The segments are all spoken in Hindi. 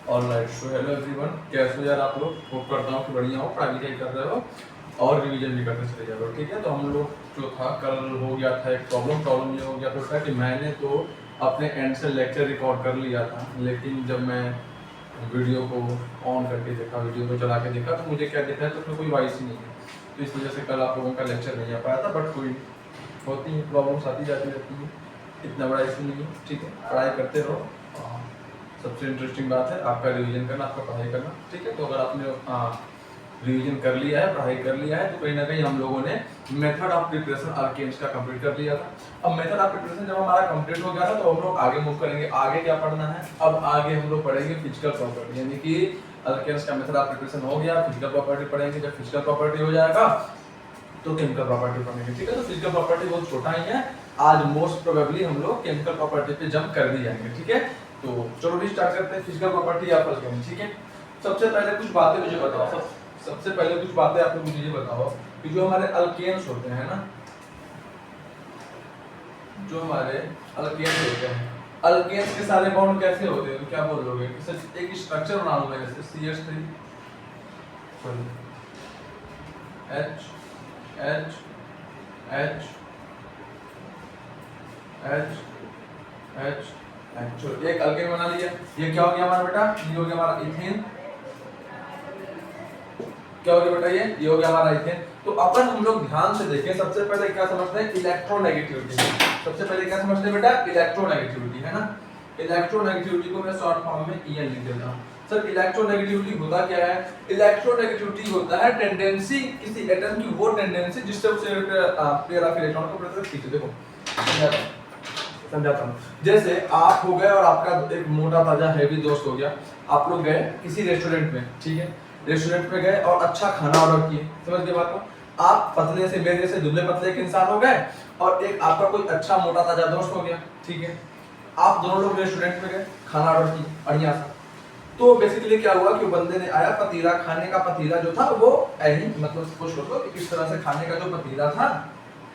ऑलराइट, सो हेलो एवरीवन, कैसे हो यार आप लोग? होप करता हूँ कि बढ़िया हो, पढ़ाई लिखाई कर रहे हो और रिवीजन भी करते चले जा रहे हो। ठीक है, तो हम लोग जो था कल हो गया था एक प्रॉब्लम ये हो गया था कि मैंने तो अपने एंड से लेक्चर रिकॉर्ड कर लिया था, लेकिन जब मैं वीडियो को ऑन करके देखा, वीडियो को चला के देखा, तो मुझे क्या दिखा है तो उसमें कोई वॉइस ही नहीं है। तो इस वजह से कल आप लोगों का लेक्चर नहीं आ पाया था, बट कोई होती है, प्रॉब्लम्स आती जाती रहती है, इतना बड़ा इशू नहीं है। ठीक है, पढ़ाई करते रहो। सबसे इंटरेस्टिंग बात है आपका रिवीजन करना, आपका पढ़ाई करना। ठीक है, तो अगर आपने रिवीजन कर लिया है, पढ़ाई कर लिया है, तो कहीं ना कहीं हम लोगों ने मेथड ऑफ प्रिपरेशन अल्केन्स का कंप्लीट कर लिया था। अब मेथड ऑफ प्रिपरेशन जब हमारा कंप्लीट हो गया था, तो हम लोग आगे मूव करेंगे। आगे क्या पढ़ना है? अब आगे हम लोग पढ़ेंगे फिजिकल प्रॉपर्टी, यानी कि अल्केन्स का मेथड ऑफ प्रिपरेशन हो गया, फिजिकल प्रॉपर्टी पढ़ेंगे। जब फिजिकल प्रॉपर्टी हो जाएगा तो केमिकल प्रॉपर्टी पढ़ेंगे। ठीक है, तो फिजिकल प्रॉपर्टी बहुत छोटा ही है, आज मोस्ट प्रोबेबली हम लोग केमिकल प्रॉपर्टी पे जंप कर भी जाएंगे। ठीक है, तो चलो भी स्टार्ट करते हैं फिजिकल प्रॉपर्टी या फर्स्ट केमिकल। ठीक है, सबसे पहले कुछ बातें मुझे बताओ। सबसे पहले कुछ बातें आप लोग मुझे ये बताओ कि जो हमारे अल्केन्स होते हैं ना, जो हमारे अल्केन्स होते हैं, अल्केन्स के सारे बॉन्ड कैसे होते हैं? तो क्या बोल लोगे? एक स्ट्रक्चर बना लूंगा, जैसे CH3 sorry H H H H H H, एक अल्केन बना लिया। ये क्या हो गया हमारा बेटा? ये हो गया हमारा इथेन। क्या हो गया बेटा? ये हो गया हमारा इथेन। तो अपन हम लोग ध्यान से देखें, सबसे पहले क्या समझते हैं? इलेक्ट्रोनेगेटिविटी। सबसे पहले क्या समझते हैं बेटा? इलेक्ट्रोनेगेटिविटी, है ना। इलेक्ट्रोनेगेटिविटी को मैं शॉर्ट फॉर्म में EN लिख देता हूं। सर इलेक्ट्रोनेगेटिविटी होता क्या है? इलेक्ट्रोनेगेटिविटी होता है टेंडेंसी, किसी एटम की वो टेंडेंसी जिससे उसे पेयर ऑफ इलेक्ट्रॉन को अपनी तरफ खींचे। देखो समझाता हूँ। जैसे आप हो गए और आपका एक मोटा ताजा हैवी दोस्त हो गया, आप लोग गए किसी रेस्टोरेंट में। ठीक है, रेस्टोरेंट में गए और अच्छा खाना ऑर्डर किए। समझ गए बात को? आप पतले से मेरे जैसे दुबले पतले के इंसान हो गए और एक आपका कोई अच्छा मोटा ताजा दोस्त हो गया। ठीक है, आप दोनों लोग रेस्टोरेंट में गए, खाना ऑर्डर किए बढ़िया सा। तो बेसिकली क्या हुआ कि बंदे ने आया, पतीला, खाने का पतीला जो था वो मतलब सपोज करो कि किस तरह से खाने का जो पतीला था,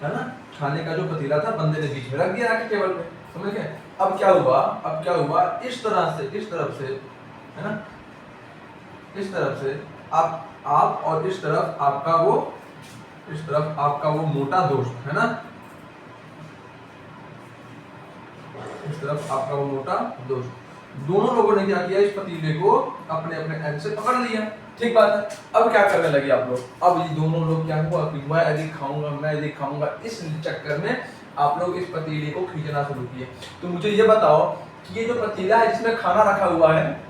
है ना, खाने का जो पतीला था बंदे ने बीच में रख दिया आके टेबल पे। समझ गए? अब क्या हुआ, इस तरह से, इस तरफ से, है ना, इस तरफ से आप और इस तरफ आपका वो, इस तरफ आपका वो मोटा दोस्त, है ना, इस तरफ आपका वो मोटा दोस्त, दोनों लोगों ने क्या किया? इस पतीले को अपने अपने एंड से पकड़ लिया। ठीक बात है। अब क्या करने लगे आप लोग? अब ये दोनों लोग क्या हुआ कि मैं यदि खाऊंगा, इस चक्कर में आप लोग इस पतीले को खींचना शुरू किए। तो मुझे ये बताओ कि ये जो पतीला है जिसमें खाना रखा हुआ है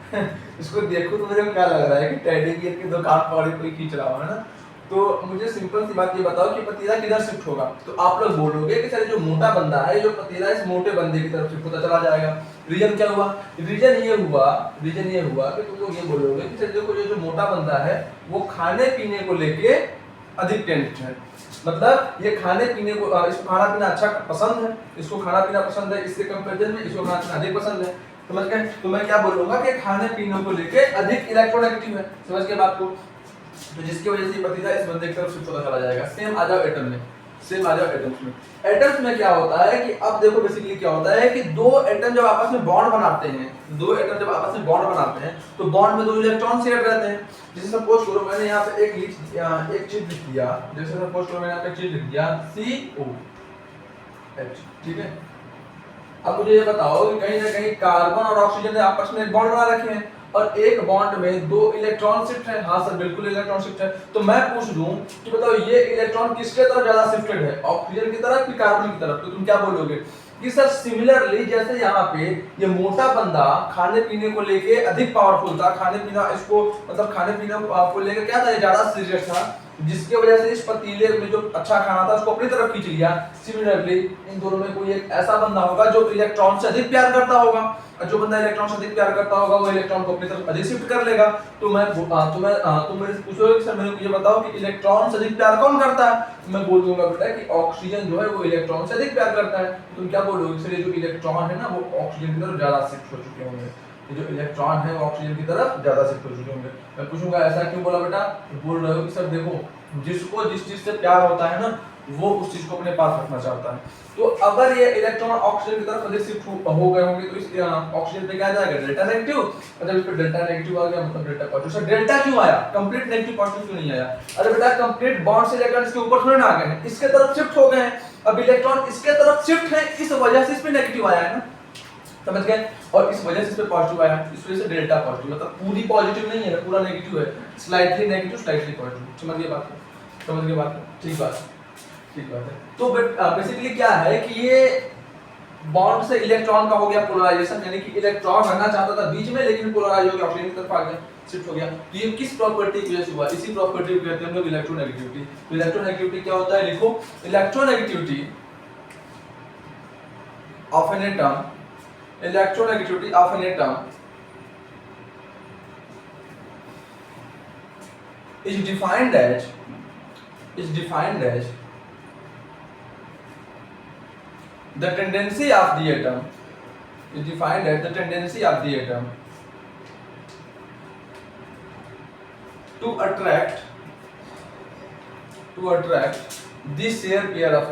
इसको देखो तो मुझे क्या लग रहा है कि टेडी बियर की दुकान पर कोई खींच रहा है ना। तो मुझे सिंपल सी बात ये बताओ कि पतीला किधर शिफ्ट होगा? तो आप लोग बोलोगे कि सर जो मोटा बंदा है, जो पतीला इस मोटे बंदे की तरफ शिफ्ट होता चला जाएगा। रीजन क्या हुआ? रीजन ये हुआ कि तुम लोग ये बोलोगे कि सर देखो जो मोटा बंदा है वो खाने पीने को लेके अधिक टेंट है। मतलब ये खाने पीने को, इसको खाना पीना अच्छा पसंद है, इसको खाना पीना पसंद है, इसके कंपैरिजन में इसको खाना पीना अधिक पसंद है। समझ गए? तो मैं क्या बोलूंगा कि खाने पीने को लेके अधिक इलेक्ट्रोनेगेटिव है। समझ गए बात को? तो जिसकी वजह से पतीला इस बंदे की तरफ शिफ्ट होता चला जाएगा। सेम आ जाओ एटम में, सेम आ जाओ एटम्स में। एटम्स में क्या होता है कि अब देखो बेसिकली क्या होता है कि दो एटम जब आपस में बॉन्ड बनाते हैं, दो एटम जब आपस में बॉन्ड बनाते हैं तो बॉन्ड में दो इलेक्ट्रॉन शेयर रहते हैं। जैसे सपोज करो मैंने यहाँ पे एक चीज लिख दिया, जैसे सपोज करो मैंने यहाँ पे एक चीज लिख दिया COH। ठीक है, अब मुझे ये बताओ कि कहीं ना कहीं कार्बन और ऑक्सीजन ने आपस में एक बॉन्ड बना रखे हैं और एक बॉन्ड में दो इलेक्ट्रॉन शिफ्ट है। हाँ सर बिल्कुल इलेक्ट्रॉन शिफ्ट है। तो मैं पूछ दूं कि बताओ ये इलेक्ट्रॉन किसके तरफ ज्यादा शिफ्टेड है, ऑक्सीजन की तरफ कि कार्बन की तरफ? तो तुम क्या बोलोगे कि सर सिमिलरली जैसे यहाँ पे ये मोटा बंदा खाने पीने को लेके अधिक पावरफुल था, खाने पीना इसको मतलब खाने पीने को लेके क्या था, ज्यादा सीरियस था, जिसकी वजह से इस पतीले में जो अच्छा खाना था उसको अपनी तरफ खींच लिया। सिमिलरली इन दोनों में कोई एक ऐसा बंदा होगा जो इलेक्ट्रॉन से अधिक प्यार करता होगा, और जो बंदा इलेक्ट्रॉन से अधिक प्यार करता होगा वो इलेक्ट्रॉन को अपनी तरफ अधिक शिफ्ट कर लेगा। तो मैं तुम मेरे से पूछोगे सर मेरे को ये बताओ कि इलेक्ट्रॉन से अधिक प्यार कौन करता है? तो मैं बोल दूंगा बेटा कि ऑक्सीजन जो है वो इलेक्ट्रॉन से अधिक प्यार करता है। तुम क्या बोलोगे? सर ये जो इलेक्ट्रॉन है ना वो ऑक्सीजन की तरफ ज्यादा शिफ्ट हो चुके होंगे, ये जो इलेक्ट्रॉन है वो ऑक्सीजन की तरफ ज्यादा शिफ्ट हो चुके होंगे। मैं पूछूंगा ऐसा क्यों बोला बेटा? तो बोल रहे हो कि सर देखो जिसको जिस चीज से प्यार होता है ना वो उस चीज को अपने पास रखना चाहता है। तो अगर ये इलेक्ट्रॉन ऑक्सीजन की तरफ अधिक शिफ्ट हो गए होंगे तो इस ऑक्सीजन पे क्या आ जाएगा, डेल्टा नेगेटिव, और जब इस पे डेल्टा नेगेटिव आ गया मतलब डेल्टा पॉजिटिव। सर डेल्टा क्यों आया, कंप्लीट नेगेटिव पॉजिटिव क्यों नहीं आया? अरे बेटा कंप्लीट बॉन्ड से इलेक्ट्रॉन इसके ऊपर थोड़े ना आ गए हैं, इसके तरफ शिफ्ट हो गए हैं। अब इलेक्ट्रॉन इसके तरफ शिफ्ट है, इस वजह से इस पे नेगेटिव आया है ना, समझ गए? और इस वजह से इस पे पॉजिटिव आया, इस वजह से डेल्टा पॉजिटिव, मतलब पूरी पॉजिटिव नहीं है, पूरा नेगेटिव है, स्लाइटली नेगेटिव स्लाइटली पॉजिटिव। समझ गए बात? समझ गए बात? ठीक बात, ठीक बात है। तो बेसिकली क्या है कि ये बॉन्ड से इलेक्ट्रॉन का हो गया पोलराइजेशन, यानी कि इलेक्ट्रॉन रहना चाहता था बीच में लेकिन पोलराइज हो गया, ऑक्सीजन की तरफ आ गया, शिफ्ट हो गया। तो ये किस प्रॉपर्टी की वजह से हुआ? इसी प्रॉपर्टी को कहते हैं हम लोग इलेक्ट्रोनेगेटिविटी। तो इलेक्ट्रोनेगेटिविटी क्या होता है, लिखो electronegativity of an atom, electronegativity of an atom is defined as the tendency of the atom to attract this shared pair of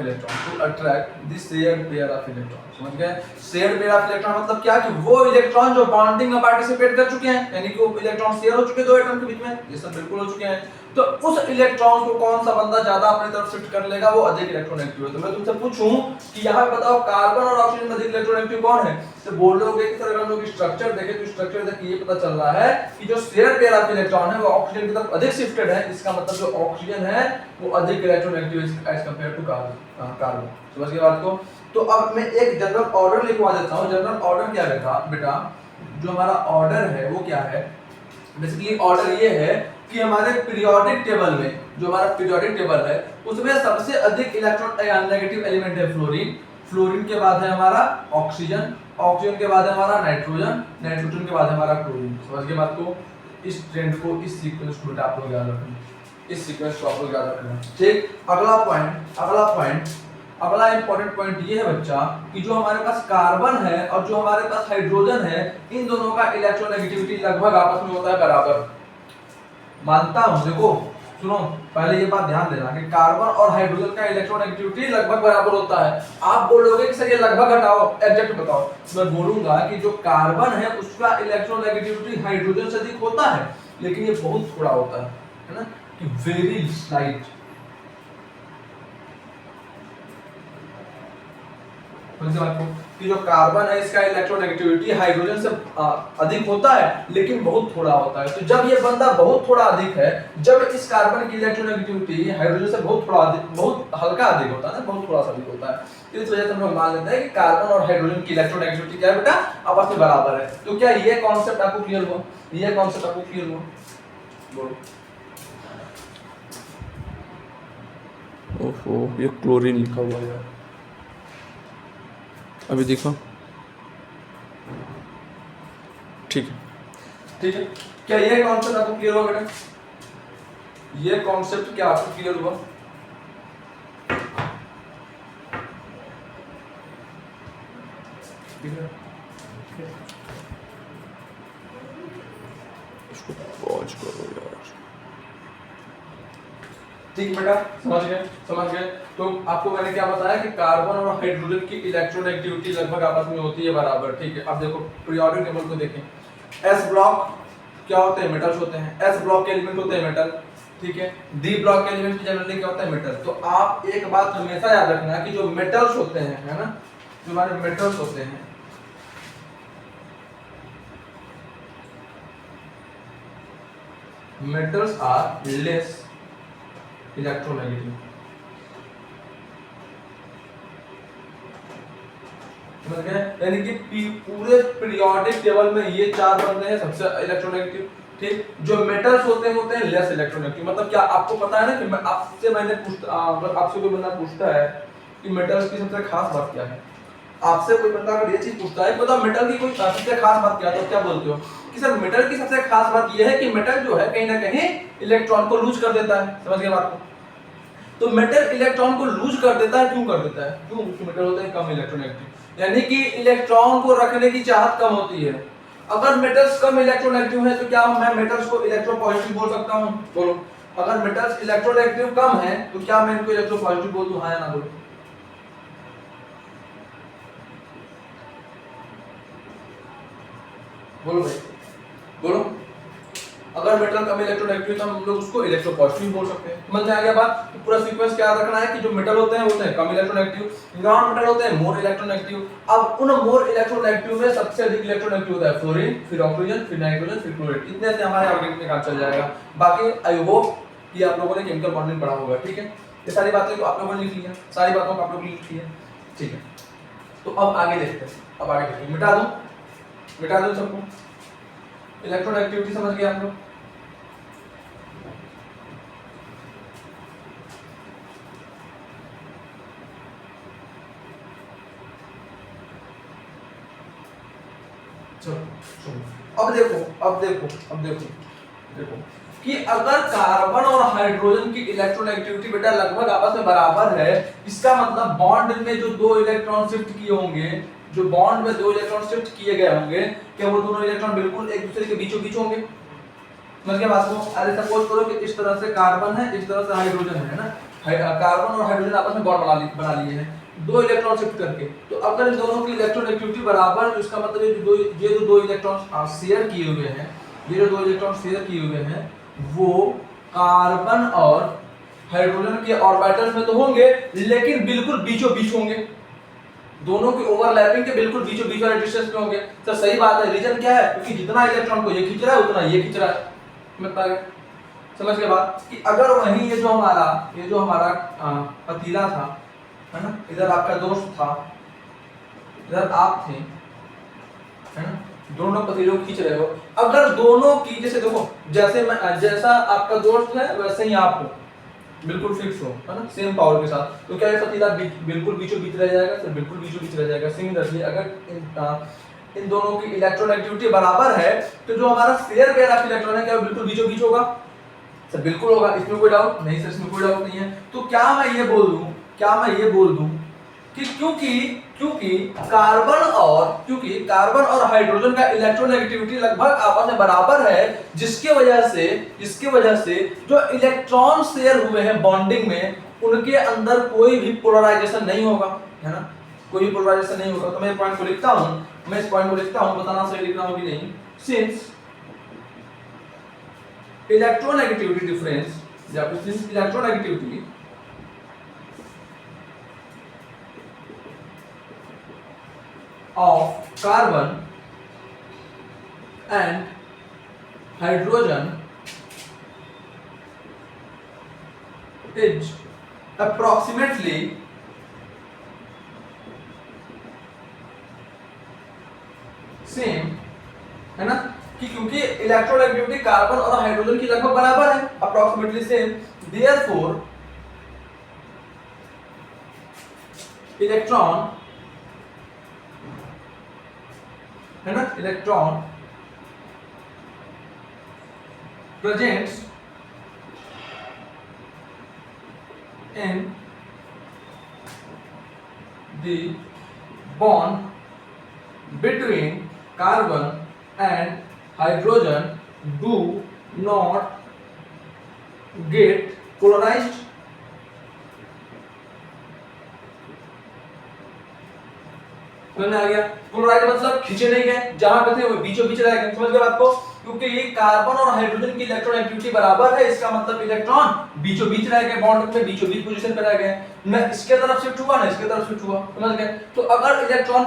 electron, समझ गए? शेयर पेयर ऑफ इलेक्ट्रॉन मतलब क्या कि वो इलेक्ट्रॉन जो बॉन्डिंग में पार्टिसिपेट कर चुके हैं, यानी कि वो इलेक्ट्रॉन शेयर हो चुके हैं दो एटम के बीच में, ये सब बिल्कुल हो चुके हैं, तो उस इलेक्ट्रॉन को कौन सा बंदा ज्यादा अपनी तरफ शिफ्ट कर लेगा, वो अधिक इलेक्ट्रोनेगेटिव है। तो मैं तुमसे पूछूं कि यहाँ बताओ कार्बन और ऑक्सीजन में अधिक इलेक्ट्रोनेगेटिव कौन है? तो बोलोगे कि सर अगर हम लोग स्ट्रक्चर देखें तो स्ट्रक्चर देख के ये पता चल रहा है कि जो शेयर पेयर ऑफ इलेक्ट्रॉन है वो ऑक्सीजन की तरफ अधिक शिफ्टेड है, इसका मतलब जो ऑक्सीजन है वो अधिक electronegative as compare to carbon. समझ गए बात को? तो अब मैं एक जनरल ऑर्डर लिखवा देता हूं। जनरल ऑर्डर क्या है बेटा, जो हमारा ऑर्डर है वो क्या है? बेसिकली ऑर्डर ये है कि हमारे पीरियोडिक टेबल में, जो हमारा पीरियोडिक टेबल है उसमें सबसे अधिक इलेक्ट्रॉन नेगेटिव एलिमेंट है फ्लोरीन, फ्लोरीन के बाद है हमारा ऑक्सीजन, ऑक्सीजन के बाद है हमारा नाइट्रोजन, नाइट्रोजन के बाद है हमारा क्लोरीन। समझ गए बात को? इस ट्रेंड को, इस सीक्वेंस को आप लोग याद रखना, इस सीक्वेंस को आप लोग याद रखना। ठीक, अगला इंपॉर्टेंट पॉइंट ये है बच्चा कि जो हमारे पास कार्बन है और जो हमारे पास हाइड्रोजन है, इन दोनों का इलेक्ट्रोनेगेटिविटी लगभग आपस में होता है बराबर। मानता हूं, देखो सुनो, पहले ये बात ध्यान देना कि कार्बन और हाइड्रोजन का इलेक्ट्रोनेगेटिविटी लगभग बराबर होता है। आप बोलोगे कि सर ये लगभग हटाओ, एग्जैक्ट बताओ। मैं बोलूंगा कि जो कार्बन है उसका इलेक्ट्रोनेगेटिविटी हाइड्रोजन से अधिक होता है, लेकिन ये बहुत थोड़ा होता है ना, कि वेरी स्लाइट। कि जो कार्बन है इसका इलेक्ट्रोनेगेटिविटी हाइड्रोजन से अधिक होता है लेकिन बहुत थोड़ा होता है। तो जब ये बंदा बहुत थोड़ा अधिक है, जब इस कार्बन की इलेक्ट्रोनेगेटिविटी हाइड्रोजन से बहुत थोड़ा अधिक, बहुत हल्का अधिक होता है ना, बहुत थोड़ा सा अधिक होता है, तो इस वजह से हम लोग मान लेते हैं कि कार्बन और हाइड्रोजन की इलेक्ट्रोनेगेटिविटी क्या है बेटा, आपस में बराबर है। तो क्या ये कॉन्सेप्ट आपको क्लियर हुआ? ये कॉन्सेप्ट आपको क्लियर हुआ? बोलो। ओहो, ये क्लोरीन लिखा हुआ है, अभी देखो। ठीक है, ठीक है। क्या ये कॉन्सेप्ट आपको क्लियर हुआ बेटा? ये कॉन्सेप्ट क्या आपको क्लियर हुआ? इसको पॉज करो यार। ठीक बेटा, समझ गए। तो आपको मैंने क्या बताया कि कार्बन और हाइड्रोजन की इलेक्ट्रोनेगेटिविटी लगभग आपस में होती है बराबर। ठीक है, अब देखो पीरियोडिक टेबल को देखें। एस ब्लॉक क्या होते हैं? मेटल्स होते हैं। एस ब्लॉक के एलिमेंट होते हैं मेटल, ठीक है। डी ब्लॉक के एलिमेंट जनरली क्या होता है? मेटल। तो आप एक बात हमेशा याद रखना कि जो मेटल्स होते हैं, है ना, जो हमारे मेटल्स होते हैं, मेटल्स आर लेस इलेक्ट्रोनेगेटिव। समझ गए? यानी कि पूरे पीरियोडिक टेबल में ये चार बंदे हैं सबसे इलेक्ट्रोनेगेटिव। ठीक, जो मेटल्स होते हैं लेस इलेक्ट्रोनेगेटिव। मतलब क्या आपको पता है ना कि मैं आपसे कोई बंदा पूछता है कि मेटल्स की सबसे खास बात क्या है, आपसे कोई बंदा अगर ये चीज पूछता है बताओ मेटल की कोई सबसे खास बात क्या है, तो क्या बोलते हो कि सर मेटल की सबसे खास बात ये है कि मेटल जो है कहीं ना कहीं इलेक्ट्रॉन को लूज कर देता है। समझ गए बात को? तो मेटल इलेक्ट्रॉन को लूज कर देता है। क्यों कर देता है? क्यों? मेटल होते हैं कम इलेक्ट्रोनेगेटिव, यानी कि इलेक्ट्रॉन को रखने की चाहत कम होती है। अगर मेटल्स कम इलेक्ट्रोनेगेटिव है तो क्या मैं मेटल्स को इलेक्ट्रोपॉजिटिव बोल सकता हूं? बोलो। अगर मेटल्स इलेक्ट्रोनेगेटिव कम है तो क्या मैं इनको इलेक्ट्रोपॉजिटिव बोल दूं, हाँ या ना बोलो? बोलो भाई, बोलो। अगर मेटल कम इलेक्ट्रोनेगेटिव तो हम लोग उसको इलेक्ट्रोपॉजिटिव बोल सकते हैं। समझ में आ गया बात? तो पूरा सीक्वेंस क्या रखना है कि जो मेटल होते हैं कम इलेक्ट्रोनेगेटिव, नॉन मेटल होते हैं मोर इलेक्ट्रोनेगेटिव। अब उन मोर इलेक्ट्रोनेगेटिव में सबसे अधिक इलेक्ट्रोनेगेटिव होता है फ्लोरीन, फिर ऑक्सीजन, फिर नाइट्रोजन, फिर क्लोरीन। इतने से हमारे ऑर्गेनिक में काम चल जाएगा। बाकी आई होप कि आप लोगों ने केमिकल बॉन्डिंग पढ़ा होगा, ठीक है? ये सारी बातें तो आप लोगों ने लिख ली है, सारी बातों को आप लोगों ने लिख ली है, ठीक है? तो अब आगे देखते हैं, अब आगे देखते हैं। मिटा दूं सबको। इलेक्ट्रोनेगेटिविटी समझ गए आप लोग? चलो अब देखो कि अगर कार्बन और हाइड्रोजन की इलेक्ट्रोनेगेटिविटी बेटा लगभग आपस में बराबर है, इसका मतलब बॉन्ड में जो दो इलेक्ट्रॉन शिफ्ट किए होंगे, जो बॉन्ड में दो इलेक्ट्रॉन शिफ्ट किए गए होंगे, क्या वो दोनों इलेक्ट्रॉन बिल्कुल एक दूसरे के बीचों बीच होंगे? समझ गए बात को? अरे सपोज करो कि इस तरह से कार्बन है, इस तरह से हाइड्रोजन है ना, कार्बन और हाइड्रोजन आपस में बॉन्ड बना लिए हैं दो इलेक्ट्रॉन शिफ्ट करके। तो अगर इन दोनों की इलेक्ट्रोनेगेटिविटी बराबर है तो इसका मतलब ये जो दो इलेक्ट्रॉन शेयर किए हुए हैं, ये जो दो इलेक्ट्रॉन शेयर किए हुए हैं वो कार्बन और हाइड्रोजन के ऑर्बिटल्स में तो होंगे लेकिन बिल्कुल बीचों बीच होंगे, दोनों के ओवरलैपिंग के बिल्कुल बीचों बीच वाले डिस्टेंस पे होंगे। तो सही बात है, रीजन क्या है? क्योंकि जितना इलेक्ट्रॉन को ये खींच रहा है उतना ये खींच रहा है। समझ के बात कि अगर वहीं ये जो हमारा पतीला था, है ना, इधर आपका दोस्त था, इधर आप थे, है ना, दोनों पतीलों को खींच रहे हो, अगर दोनों की जैसे देखो, जैसा आपका दोस्त है वैसे ही आप हो, बिल्कुल फिक्स हो, है ना, सेम पावर के साथ, तो क्या ये पतीला बिल्कुल बीचों बीच रह जाएगा? सर बिल्कुल बीचों बीच रह जाएगा। सिमिलरली अगर इन दोनों की इलेक्ट्रोनेगेटिविटी बराबर है तो जो हमारा शेयर पेयर ऑफ इलेक्ट्रॉन है क्या बिल्कुल बीचों बीच होगा? सर बिल्कुल होगा, इसमें कोई डाउट नहीं सर, इसमें कोई डाउट नहीं है। तो क्या मैं ये बोल दूं कि क्योंकि कार्बन और हाइड्रोजन का इलेक्ट्रोनेगेटिविटी लगभग आपस में बराबर है, जिसके वजह से जो इलेक्ट्रॉन शेयर हुए हैं बॉन्डिंग में उनके अंदर कोई भी पोलराइजेशन नहीं होगा, है ना, कोई भी पोलराइजेशन नहीं होगा। तो मैं इस पॉइंट को लिखता हूं, बताना सही लिख रहा हूं कि नहीं। सिंस इलेक्ट्रोनेगेटिविटी डिफरेंस या फिर electronegativity of carbon and hydrogen is approximately same, है ना, कि क्योंकि इलेक्ट्रोनेगेटिविटी कार्बन और हाइड्रोजन की लगभग बराबर है, अप्रोक्सीमेटली सेम, देयरफॉर इलेक्ट्रॉन, है ना, electron presents in the bond between carbon and hydrogen do not get polarized. समझ में आ गया? पोलराइज मतलब खींचे नहीं गए, जहां पे थे वो बीचों बीच रह गए। समझ गए बात को? क्योंकि ये कार्बन और हाइड्रोजन की इलेक्ट्रोनेगेटिविटी बराबर है, इसका मतलब इलेक्ट्रॉन बीचों बीच रह गए, बॉन्ड में बीचों बीच पोजीशन पे रह गए, न इसके तरफ शिफ्ट हुआ न इसके तरफ शिफ्ट हुआ। समझ गए? तो अगर इलेक्ट्रॉन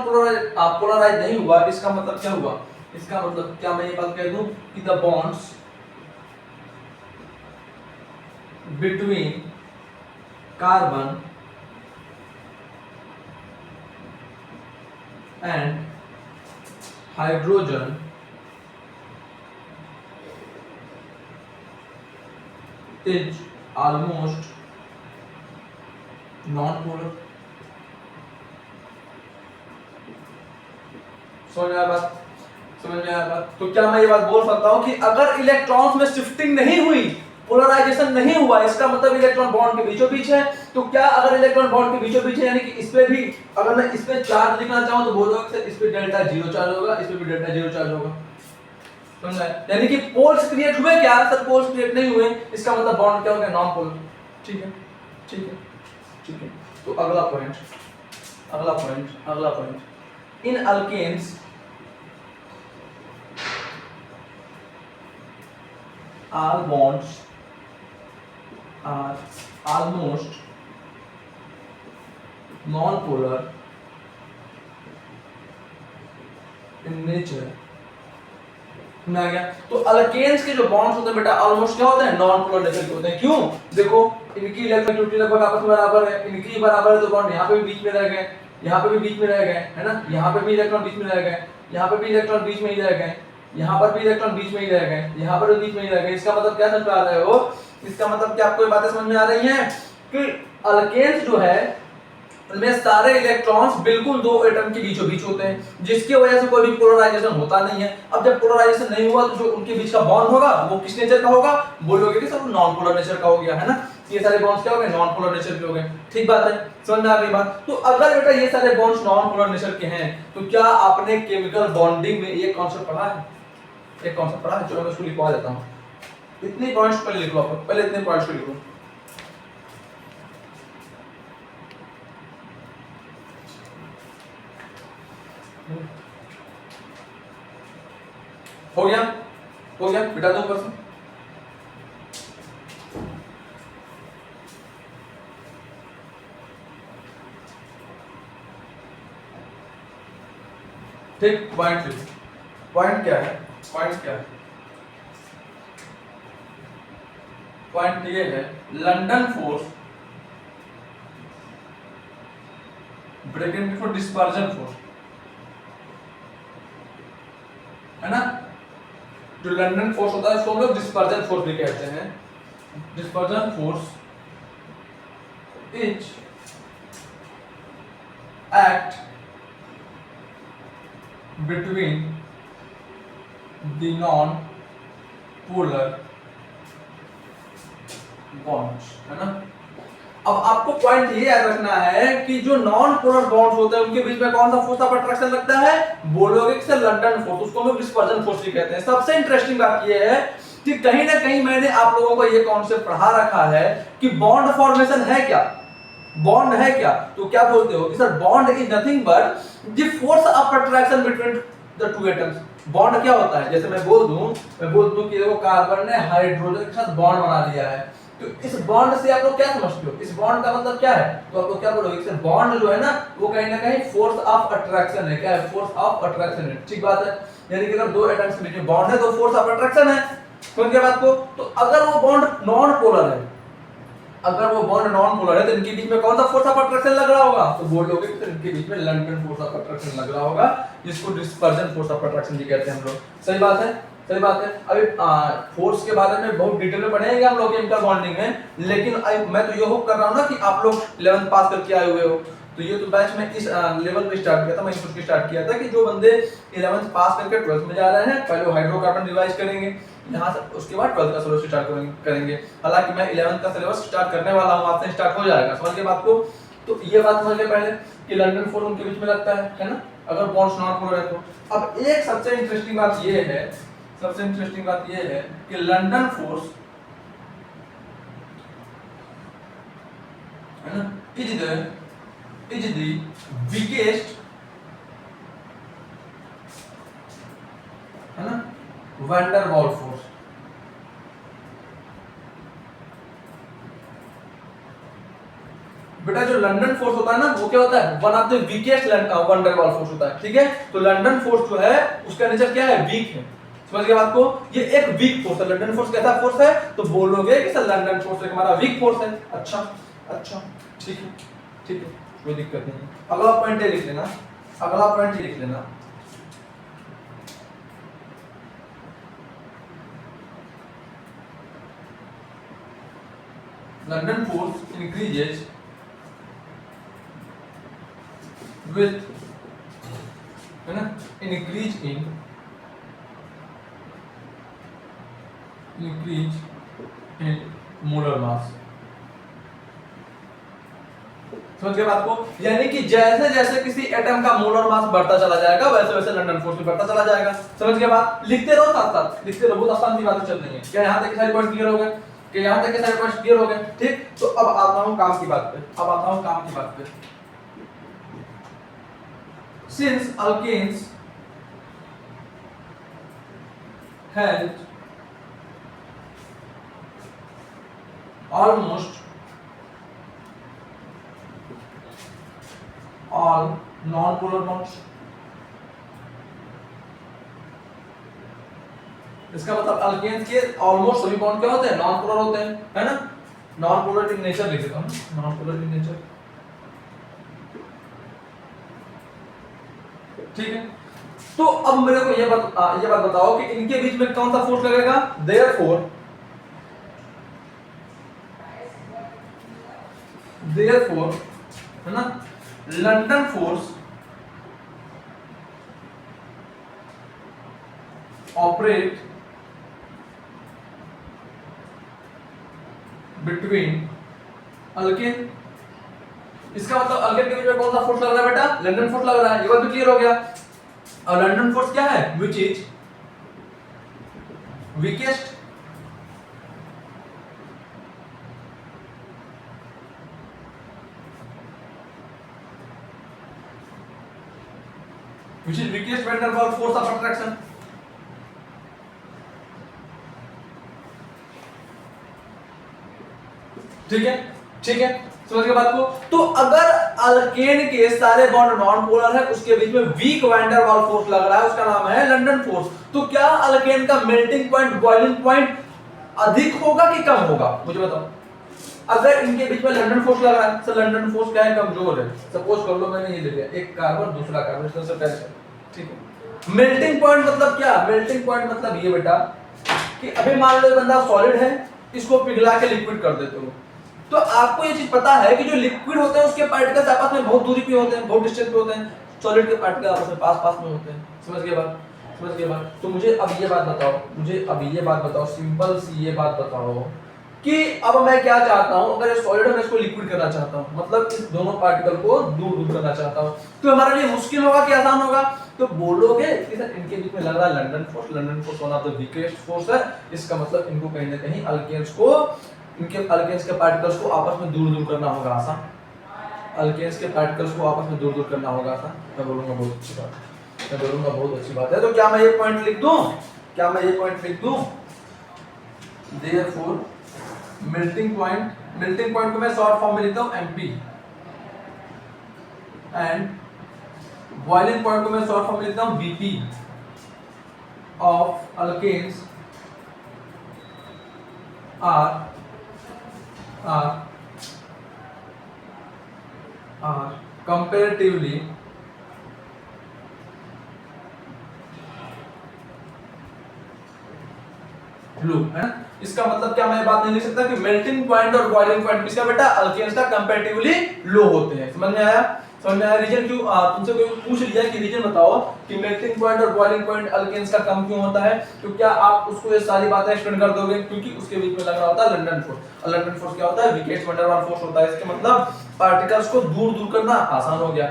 पोलराइज नहीं हुआ, इसका मतलब क्या हुआ? इसका मतलब क्या मैं ये बात कह दूं कि the bonds between carbon and hydrogen is almost non-polar। समझ में आया बात? तो क्या मैं ये बात बोल सकता हूं कि अगर इलेक्ट्रॉन्स में शिफ्टिंग नहीं हुई, पोलराइजेशन नहीं हुआ, इसका मतलब इलेक्ट्रॉन बॉन्ड के बीचों बीच है। तो क्या अगर इलेक्ट्रॉन बॉन्ड के बीचों बीच है यानी कि इस पे भी अगर मैं इस पे चार्ज लिखना चाहूं तो बोलोगे सर इस पे डेल्टा 0 चार्ज होगा, इस पे भी डेल्टा 0 चार्ज होगा। समझ आया? यानी कि पोल्स क्रिएट हुए क्या सर? पोल्स क्रिएट नहीं हुए, इसका मतलब बॉन्ड क्या हो गया? Non polar. ठीक है, ठीक है, ठीक है। तो अगला पॉइंट, अगला point, in alkanes all bonds are almost non-polar in nature। में आ गया। तो अल्केन्स के जो बॉन्ड्स होते हैं बेटा ऑलमोस्ट क्या होते हैं? नॉन पोलर नेचर के होते हैं। क्यों? देखो इनकी इलेक्ट्रोनेगेटिविटी लगभग आपस में बराबर है, इनकी बराबर है, तो बॉन्ड यहाँ पे भी बीच में रह गए, यहाँ पे भी बीच में रह गए, है ना? यहाँ पे भी इलेक्ट्रॉन बीच में रह गए, यहाँ पे भी इलेक्ट्रॉन बीच में ही रह गए, यहाँ पर भी इलेक्ट्रॉन बीच में ही रह गए, यहाँ पर भी बीच में ही रह गए। इसका मतलब क्या समझ पा रहे हो? इसका मतलब क्या आपको ये बातें समझ में आ रही हैं कि अल्केन्स जो है उनमें सारे इलेक्ट्रॉन्स बिल्कुल दो एटम के बीचों बीच होते हैं, जिसकी वजह से कोई भी पोलराइजेशन होता नहीं है। अब जब पोलराइजेशन नहीं हुआ तो जो उनके बीच का बॉन्ड होगा वो किस नेचर का होगा? बोलोगे कि सब नॉन पोलर नेचर का हो गया, है ना? ये सारे बॉन्ड्स क्या हो गए? नॉन पोलर नेचर के हो गए। ठीक बात है, समझ में आ गई बात? तो अगर बेटा ये सारे बॉन्ड्स नॉन पोलर नेचर के हैं तो क्या आपने केमिकल बॉन्डिंग में ये कॉन्सेप्ट पढ़ा है? एक कॉन्सेप्ट पढ़ा है? चलो मैं इसको लिखवा देता हूं। इतने पॉइंट्स पहले लिख लो, आप पहले इतने पॉइंट्स को लिखो। हो गया? हो गया बेटा? 2%। ठीक, पॉइंट लिखो। पॉइंट क्या है? पॉइंट क्या है? पॉइंट ये है, London force breaking before dispersion force, है ना? जो लंदन फोर्स होता है उसको हम लोग डिस्पर्जन फोर्स भी कहते हैं। Dispersion force is act between the non polar bonds, है ना? अब आपको पॉइंट ये याद रखना है कि जो नॉन पोलर बॉन्ड्स होते हैं उनके बीच में कौन सा फोर्स ऑफ अट्रैक्शन लगता है? बोलोगे कि सर लंदन फोर्स, उसको हम लोग डिस्पर्जन फोर्स भी कहते हैं। सबसे इंटरेस्टिंग बात ये है कि कहीं ना कहीं मैंने आप लोगों को ये कॉन्सेप्ट पढ़ा रखा है कि बॉन्ड फॉर्मेशन है क्या? बॉन्ड है क्या? तो क्या बोलते हो कि sir bond is nothing but the force of attraction between the two atoms. Bond क्या होता है? जैसे मैं बोल दूं कि देखो कार्बन ने हाइड्रोजन के साथ बॉन्ड बना लिया है, तो इस बॉन्ड से आप लोग क्या समझते हो? इस बॉन्ड का मतलब क्या है? तो आप लोग क्या बोलोगे? सर बॉन्ड जो है ना वो कहीं ना कहीं फोर्स ऑफ अट्रैक्शन है। क्या है? फोर्स ऑफ अट्रैक्शन है। ठीक बात है, यानी कि अगर दो एटम्स के बीच में बॉन्ड है तो फोर्स ऑफ अट्रैक्शन है। समझ गए बात को? तो अगर वो बॉन्ड नॉन पोलर है, अगर वो बॉन्ड नॉन पोलर है तो इनके बीच में कौन सा फोर्स ऑफ अट्रैक्शन लग रहा होगा? तो बोलोगे कि इनके बीच में लंदन फोर्स ऑफ अट्रैक्शन लग रहा होगा, जिसको डिस्पर्जन फोर्स ऑफ अट्रैक्शन भी कहते हैं हम लोग। सही बात है, सही बात है। अभी फोर्स के बारे में बहुत डिटेल में पढ़ेंगे हम लोग केमिकल बॉन्डिंग में, लेकिन मैं तो ये होप कर रहा हूं ना कि आप लोग 11th पास करके आए हुए हो। तो ये तो बैच में इस लेवल पे स्टार्ट किया था, मैंने सोच के स्टार्ट किया था कि जो बंदे 11th पास करके 12th में जा रहे हैं पहले वो हाइड्रोकार्बन रिवाइज करेंगे, यहाँ से उसके बाद 12th का सिलेबस स्टार्ट करेंगे। हालांकि मैं 11th का सिलेबस स्टार्ट करने वाला हूँ, आपसे स्टार्ट हो जाएगा। समझ के बात को? तो ये बात समझ ले पहले कि लंदन फोर्स उनके बीच में लगता है ना, अगर बॉन्ड्स नॉन पोलर है तो। अब एक सबसे इंटरेस्टिंग बात ये है, सबसे इंटरेस्टिंग बात ये है कि लंदन फोर्स है ना इज द वीकेस्ट, है ना, वैन डर वाल्स फोर्स। बेटा जो लंदन फोर्स होता है ना वो क्या होता है? One of the weakest van der Waals force होता है। ठीक है, तो लंदन फोर्स जो है उसका नेचर क्या है? वीक है। समझ गए बात को? ये एक वीक फोर्स है। लंदन फोर्स कैसा फोर्स है? तो बोलोगे कि सर लंदन फोर्स एक हमारा वीक फोर्स है। अच्छा अच्छा, ठीक है, ठीक है, कोई दिक्कत नहीं। अगला पॉइंट ये लिख लेना, अगला पॉइंट ये लिख लेना, लंदन फोर्स इंक्रीजेस with, है ना, increase in molar mass। समझ गए बात को? यानी कि जैसे जैसे किसी एटम का मोलर मास बढ़ता चला जाएगा वैसे वैसे लंदन फोर्स भी बढ़ता चला जाएगा। समझ गए बात? लिखते रहो साथ साथ, लिखते रहो, बहुत आसान सी बातें चल रही है। क्या यहां तक के सारे पॉइंट क्लियर हो गए? कि यहां तक के सारे पॉइंट क्लियर हो गए? ठीक, तो अब आता हूं काम की बात पे, अब आता हूं काम की बात पे। Since alkanes has almost all non-polar bonds, इसका मतलब अल्केन्स के ऑलमोस्ट सभी बॉन्ड क्या होते हैं? नॉन पोलर होते हैं, है ना? नॉन पोलर इन नेचर लिख देता हूं, नॉन पोलर इन नेचर। ठीक है, तो अब मेरे को ये बात बताओ कि इनके बीच में कौन सा फोर्स लगेगा? therefore है ना, London force operate between alkane. इसका मतलब अल्केन के बीच में कौन सा फोर्स लग रहा है बेटा? लंदन फोर्स लग रहा है। ये बात तो क्लियर हो गया। और लंदन फोर्स क्या है? Which is weakest van der Waals force of attraction। ठीक है, ठीक है, समझ गए बात को? तो अगर अल्केन के सारे बॉन्ड नॉन पोलर है, उसके बीच में weak van der Waals force लग रहा है, उसका नाम है लंदन फोर्स। तो क्या अल्केन का मेल्टिंग पॉइंट, बॉइलिंग पॉइंट अधिक होगा कि कम होगा? मुझे बताओ। अगर इनके बीच में लंदन फोर्स लग रहा है, तो लंदन फोर्स क्या है? कमजोर है। सपोज कर लो मैंने ये ले लिया, एक कार्बन दूसरा कार्बन, इस तरह से अटैच है। ठीक है, मेल्टिंग पॉइंट मतलब क्या? मेल्टिंग पॉइंट मतलब ये बेटा कि अभी मान लो बंदा सॉलिड है, इसको पिघला के लिक्विड कर देते हो, तो आपको ये चीज पता है कि जो लिक्विड होते हैं उसके पार्टिकल्स आपस में बहुत दूरी पे होते हैं, बहुत डिस्टेंस पे होते हैं। सॉलिड के पार्टिकल आपस में पास पास में होते हैं। समझ गए बात? समझ गए बात? तो मुझे अब ये बात बताओ, मुझे अब ये बात बताओ, सिंपल सी ये बात बताओ कि अब मैं क्या चाहता हूं, अगर ये सॉलिड है मैं इसको लिक्विड करना चाहता हूं, मतलब इस दोनों पार्टिकल को दूर दूर करना चाहता हूं, तो हमारे लिए मुश्किल होगा कि आसान होगा? तो बोलोगे कि सर इनके बीच में लग रहा है London force, London force one of the weakest force है, इसका मतलब इनको कहीं ना कहीं अल्केन्स को, इनके अल्केन्स के पार्टिकल्स को आपस में दूर दूर करना होगा आसान। अल्केन्स के पार्टिकल्स को आपस में दूर दूर करना होगा आसान। मैं बोलूंगा बहुत अच्छी बात है, मैं बोलूंगा बहुत अच्छी बात है। तो क्या मैं ये पॉइंट लिख दूं? क्या मैं ये पॉइंट लिख दूं? Therefore मेल्टिंग पॉइंट को मैं शॉर्ट फॉर्म में लिखता हूं MP, एंड बॉइलिंग पॉइंट को मैं शॉर्ट फॉर्म में लिखता हूं BP of alkanes are comparatively low, है ना? इसका मतलब क्या मैं बात नहीं लिख सकता कि मेल्टिंग पॉइंट और बॉइलिंग पॉइंट किसका बेटा? अल्केन्स का कंपैरेटिवली लो होते हैं। समझ में आया? समझ में आया? रीजन क्यों? तुमसे कोई पूछ लिया कि रीजन बताओ कि मेल्टिंग पॉइंट और बॉइलिंग पॉइंट अल्केन्स का कम क्यों होता है, तो क्या आप उसको ये सारी बातें एक्सप्लेन कर दोगे? क्योंकि उसके बीच में लग रहा होता है लंदन फोर्स, और लंदन फोर्स क्या होता है? Weakest van der Waals force होता है। इसके मतलब पार्टिकल्स को दूर दूर करना आसान हो गया।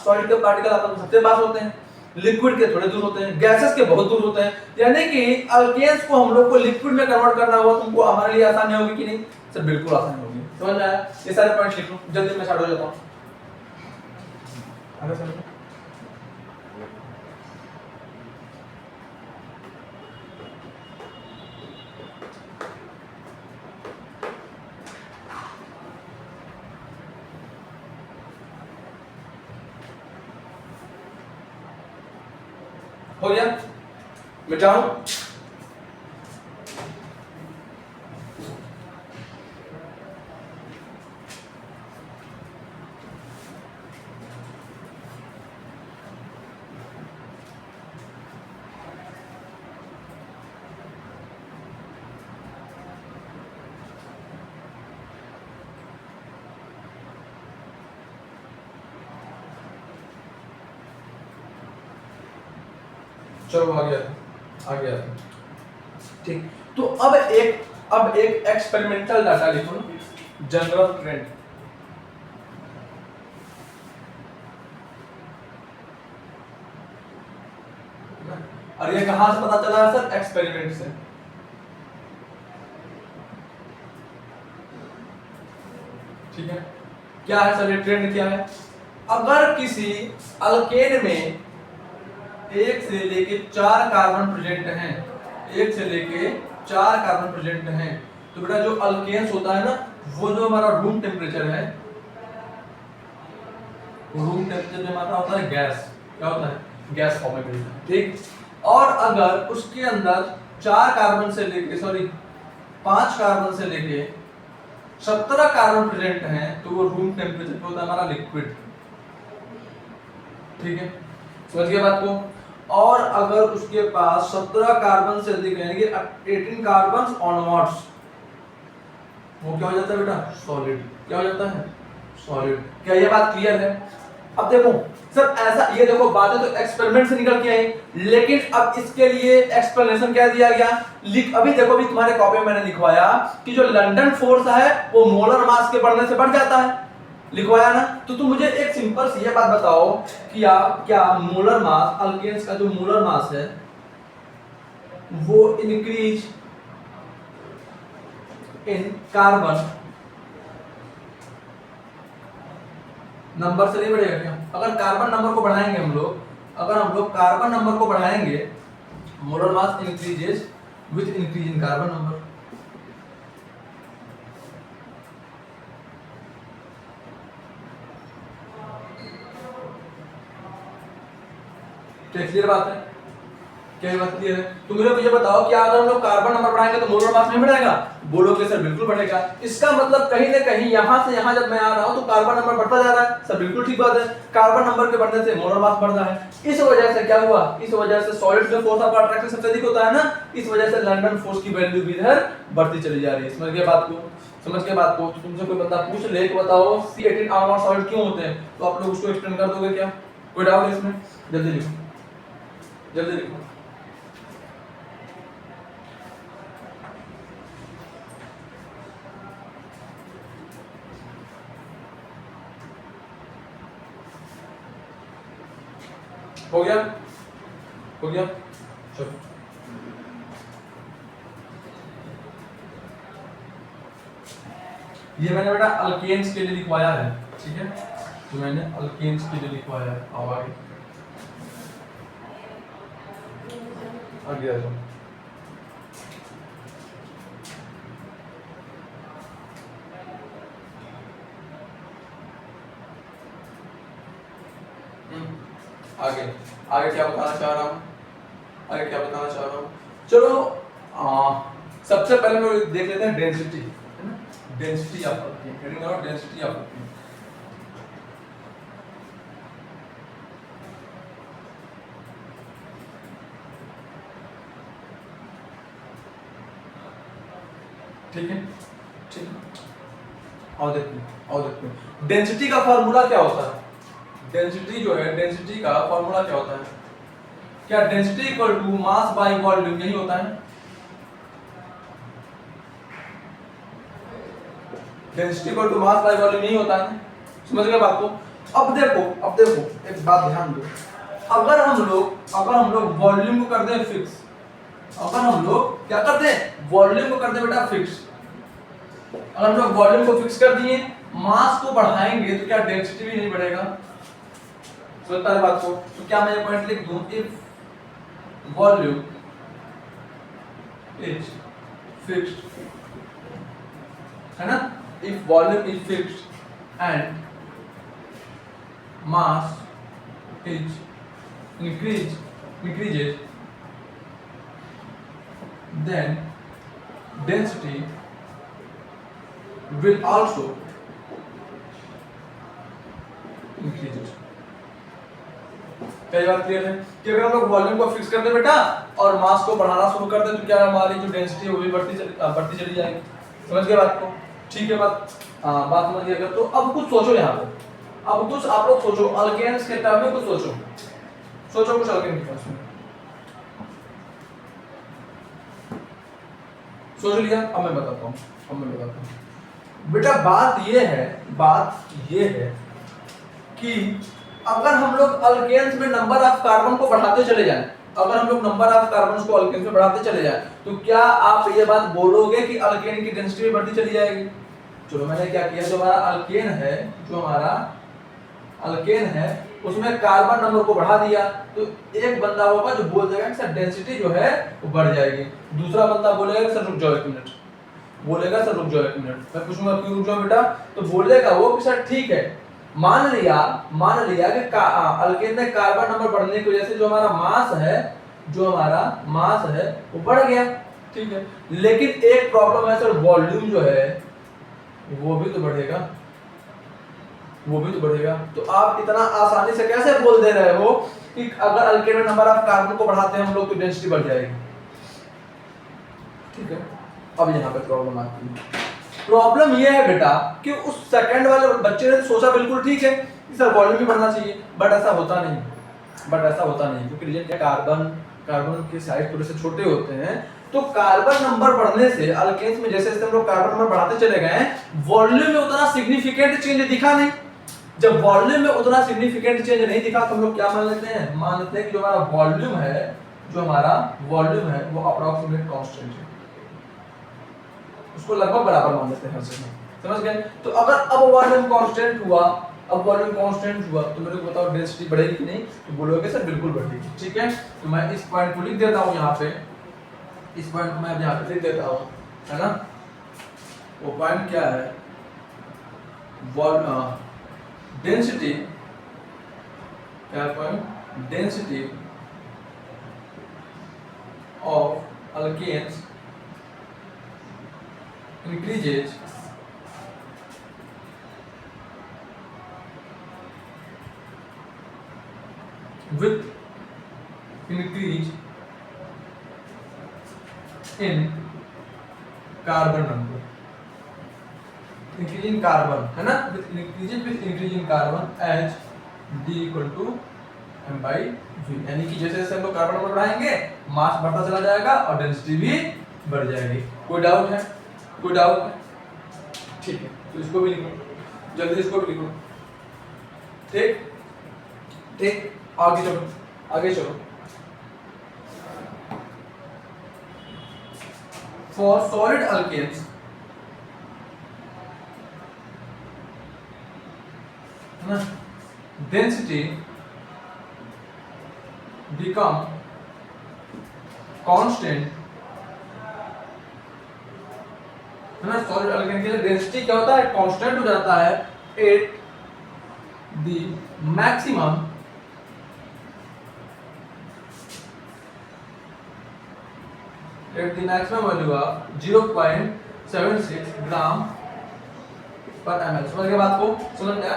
सॉलिड के पार्टिकल आपस में सबसे पास होते हैं, लिक्विड के थोड़े दूर होते हैं, गैसेस के बहुत दूर होते हैं। यानी कि अल्केन्स को हम लोग को लिक्विड में कन्वर्ट करना हुआ, तुमको हमारे लिए आसानी होगी कि नहीं? सर बिल्कुल आसानी होगी। समझ में आया? ये सारे पॉइंट्स लिख लो, जल्दी मैं स्टार्ट हो जाता हूं। आगे चलो, हो गया? मिटाऊं? चलो आ गया। ठीक, तो अब एक एक्सपेरिमेंटल डाटा लिखो, जनरल ट्रेंड। और ये कहां से पता चला है सर? एक्सपेरिमेंट से। ठीक है, क्या है सर ये ट्रेंड क्या है? अगर किसी अल्केन में 1 से लेके 4 कार्बन प्रेजेंट हैं, 1 से लेके 4 कार्बन प्रेजेंट हैं, तो बेटा जो अल्केन्स होता है ना, वो जो हमारा रूम टेम्परेचर है, रूम टेम्परेचर में हमारा होता है गैस, क्या होता है? गैस फॉर्म में मिलता है। ठीक, और अगर उसके अंदर 4 कार्बन से लेके 5 कार्बन से लेके 17 कार्बन प्रेजेंट हैं, तो वो रूम टेम्परेचर पे होता है हमारा लिक्विड। ठीक है, समझ गए बात को? और अगर उसके पास 17 कार्बन से अधिक है, 18 कार्बन ऑनवर्ड्स, वो क्या हो जाता है बेटा? सॉलिड। क्या हो जाता है? सॉलिड। क्या ये बात क्लियर है? अब देखो सर, ऐसा ये देखो बातें तो एक्सपेरिमेंट से निकल के आई, लेकिन अब इसके लिए एक्सप्लेनेशन क्या दिया गया? अभी देखो, अभी तुम्हारे कॉपी में मैंने लिखवाया कि जो लंदन फोर्स है वो मोलर मास के बढ़ने से बढ़ जाता है, लिखवाया ना? तो तुम मुझे एक सिंपल सी ये बात बताओ कि क्या मोलर मास, अल्केन्स का जो मोलर मास है वो इंक्रीज इन कार्बन नंबर से नहीं बढ़ेगा क्या? अगर कार्बन नंबर को बढ़ाएंगे हम लोग, अगर हम लोग कार्बन नंबर को बढ़ाएंगे, molar mass increases with increase in carbon number. क्या क्लियर बात है? क्या बात क्लियर है? तो मुझे बताओ कि अगर हम लोग कार्बन नंबर बढ़ाएंगे तो मोलर मास नहीं बढ़ेगा? बोलोगे सर बिल्कुल बढ़ेगा। इसका मतलब कहीं ना कहीं यहां से यहां जब मैं आ रहा हूं तो कार्बन नंबर बढ़ता जा रहा है। सर बिल्कुल ठीक बात है, कार्बन नंबर के बढ़ने से मोलर मास बढ़ रहा है। इस वजह से क्या हुआ? इस वजह से सॉलिड में फोर्स ऑफ अट्रैक्शन सबसे अधिक होता है ना, इस वजह से लंदन फोर्स की वैल्यू भी इधर बढ़ती चली जा रही है। समझ गए बात को? समझ के बात को? तो तुमसे कोई बंदा पूछ ले कि बताओ C18 आर नॉट सॉलिड क्यों होते हैं, तो आप लोग उसको एक्सप्लेन कर दोगे क्या? कोई डाउट है इसमें? जल्दी लिखो, जल्दी लिखो। हो गया? हो गया? चलो, ये मैंने बेटा अल्केन्स के लिए लिखवाया है। ठीक है, तो मैंने अल्केन्स के लिए लिखवाया है। अब आगे आगे आ जाओ। आगे आगे क्या बताना चाह रहा हूँ? आगे क्या बताना चाह रहा हूँ? चलो सबसे पहले हम देख लेते हैं डेंसिटी, है ना? डेंसिटी ऑफ अल्केन, हेडिंग और डेंसिटी ऑफ अल्केन। ठीक है, ठीक है। और देखते हैं डेंसिटी का फार्मूला क्या होता है? डेंसिटी जो है, डेंसिटी का फार्मूला क्या होता है? क्या density equal to mass by volume यही होता है? Density equal to mass by volume यही होता है। समझ गए बात को? अब देखो एक बात ध्यान दो, अगर हम लोग वॉल्यूम को कर दें फिक्स, अगर हम लोग क्या कर दें? वॉल्यूम को कर दें बेटा फिक्स, अगर हम लोग वॉल्यूम को फिक्स कर दिए, मास को बढ़ाएंगे तो क्या डेंसिटी भी नहीं बढ़ेगा? समझ पा रहे बात को? तो क्या मैं ये पॉइंट लिख दूं? इफ वॉल्यूम इज फिक्स्ड, है ना? If volume is fixed and mass is increases, then density will also increases। कई बार क्लियर है कि अगर हम लोग वॉल्यूम को फिक्स कर दे बेटा और मास को बढ़ाना शुरू कर दे तो क्या हमारी जो डेंसिटी है वो भी बढ़ती चली जाएगी। समझ गए बात को? ठीक है बात? बात समझ गए? तो अब कुछ सोचो यहाँ पे, अब कुछ आप लोग सोचो अल्केन्स के टर्म में, कुछ सोचो कुछ अल्केन के टर्म्स में। सोच लिया? अब मैं बताता हूँ बेटा। बात ये है कि अगर हम लोग अल्केन्स में नंबर ऑफ कार्बन को बढ़ाते चले जाएं, अगर हम लोग नंबर ऑफ कार्बन्स को अल्केन्स में बढ़ाते चले जाए तो क्या आप ये बात बोलोगे कि अल्केन की डेंसिटी भी बढ़ती चली जाएगी? चलो मैंने क्या किया, जो हमारा अल्केन है, जो हमारा अल्केन है उसमें कार्बन नंबर को बढ़ा दिया, तो एक बंदा होगा जो बोल देगा कि सर डेंसिटी जो है वो बढ़ जाएगी, दूसरा बंदा बोलेगा कि सर रुक जाओ एक मिनट, बोलेगा सर रुक जाओ एक मिनट, मैं पूछूंगा क्यों रुक जाओ बेटा, तो बोलेगा वो कि सर ठीक है, मान लिया कि अल्केन में कार्बन नंबर बढ़ने की वजह से जो हमारा मास है वो बढ़ गया, ठीक है, लेकिन एक प्रॉब्लम है सर, वॉल्यूम जो है वो भी तो बढ़ेगा, तो आप इतना आसानी से कैसे बोल दे रहे हो कि अगर अल्केन में नंबर ऑफ कार्बन को बढ़ाते हैं हम लोग तो डेंसिटी बढ़ जाएगी? ठीक है, अब यहाँ पे प्रॉब्लम आती है। प्रॉब्लम ये है बेटा कि उस सेकंड वाले बच्चे ने सोचा बिल्कुल ठीक है कि सर वॉल्यूम भी बढ़ना चाहिए, बट ऐसा होता नहीं, क्योंकि रीजन क्या, कार्बन के साइज थोड़े से छोटे होते हैं, तो कार्बन नंबर बढ़ने से अल्केन्स में जैसे जैसे हम लोग कार्बन नंबर बढ़ाते चले गए, वॉल्यूम में उतना सिग्निफिकेंट चेंज दिखा नहीं। जब वॉल्यूम में उतना सिग्निफिकेंट चेंज नहीं दिखा तो हम लोग क्या मान लेते हैं कि जो हमारा वॉल्यूम है वो अप्रोक्सीमेट कांस्टेंट है, उसको लगभग बराबर मान लेते हैं हर जगह, समझ गए? तो अगर अब वॉल्यूम कांस्टेंट हुआ तो मेरे को बताओ डेंसिटी बढ़ेगी कि नहीं, तो बोलोगे सर बिल्कुल बढ़ेगी, ठीक है। तो मैं इस पॉइंट को लिख देता हूं यहाँ पे, इस पॉइंट को मैं यहाँ पे लिख देता हूं, है ना। वो पॉइंट क्या है, डेंसिटी, क्या point, density of alkanes increases with increase in carbon number, increase in carbon, है ना, with increase in carbon as d equal to m by v, यानी कि जैसे जैसे हम लोग कार्बन नंबर बढ़ाएंगे मास बढ़ता चला जाएगा और डेंसिटी भी बढ़ जाएगी। कोई डाउट है? ठीक है, तो इसको भी लिखो, जल्दी इसको भी लिखो, ठीक, आगे चलो। For solid alkanes, है ना, density become constant, है ना, सॉलिड अल्केन के लिए डेंसिटी क्या होता है, कांस्टेंट हो जाता है at the maximum value of 0.76 ग्राम पर ml। समझ गए बात को? समझ में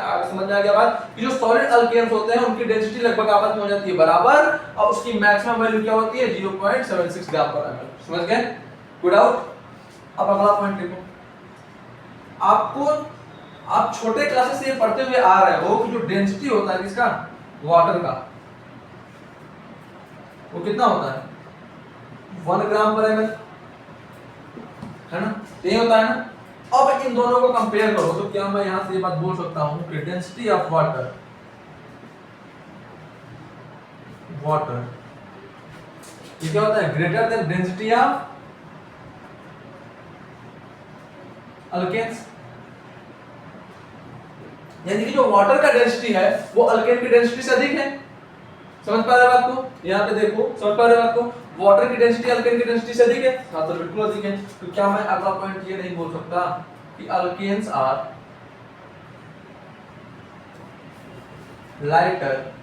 आ गया बात कि जो सॉलिड अल्केन्स होते हैं उनकी डेंसिटी लगभग आपस में हो जाती है बराबर, और उसकी मैक्सिमम वैल्यू क्या होती है, 0.76 ग्राम पर ml। समझ गए? कोई डाउट? अब अगला पॉइंट देखो, आप छोटे क्लासेस से ये पढ़ते हुए आ रहे हो कि जो डेंसिटी होता है किसका, वाटर का, वो कितना होता है, 1 ग्राम पर ml, है ना, यही होता है ना। अब इन दोनों को कंपेयर करो तो क्या मैं यहां से ये बात बोल सकता हूं कि डेंसिटी ऑफ वाटर ये क्या होता है, greater than density of alkanes, यानी कि जो वाटर का डेंसिटी है वो अल्केन की डेंसिटी से अधिक है। समझ पा रहे बात को? यहाँ पे देखो, समझ पा रहे बात को, वाटर की डेंसिटी अल्केन की डेंसिटी से अधिक है, हाँ तो बिल्कुल अधिक है। तो क्या मैं अगला पॉइंट ये नहीं बोल सकता कि alkanes are lighter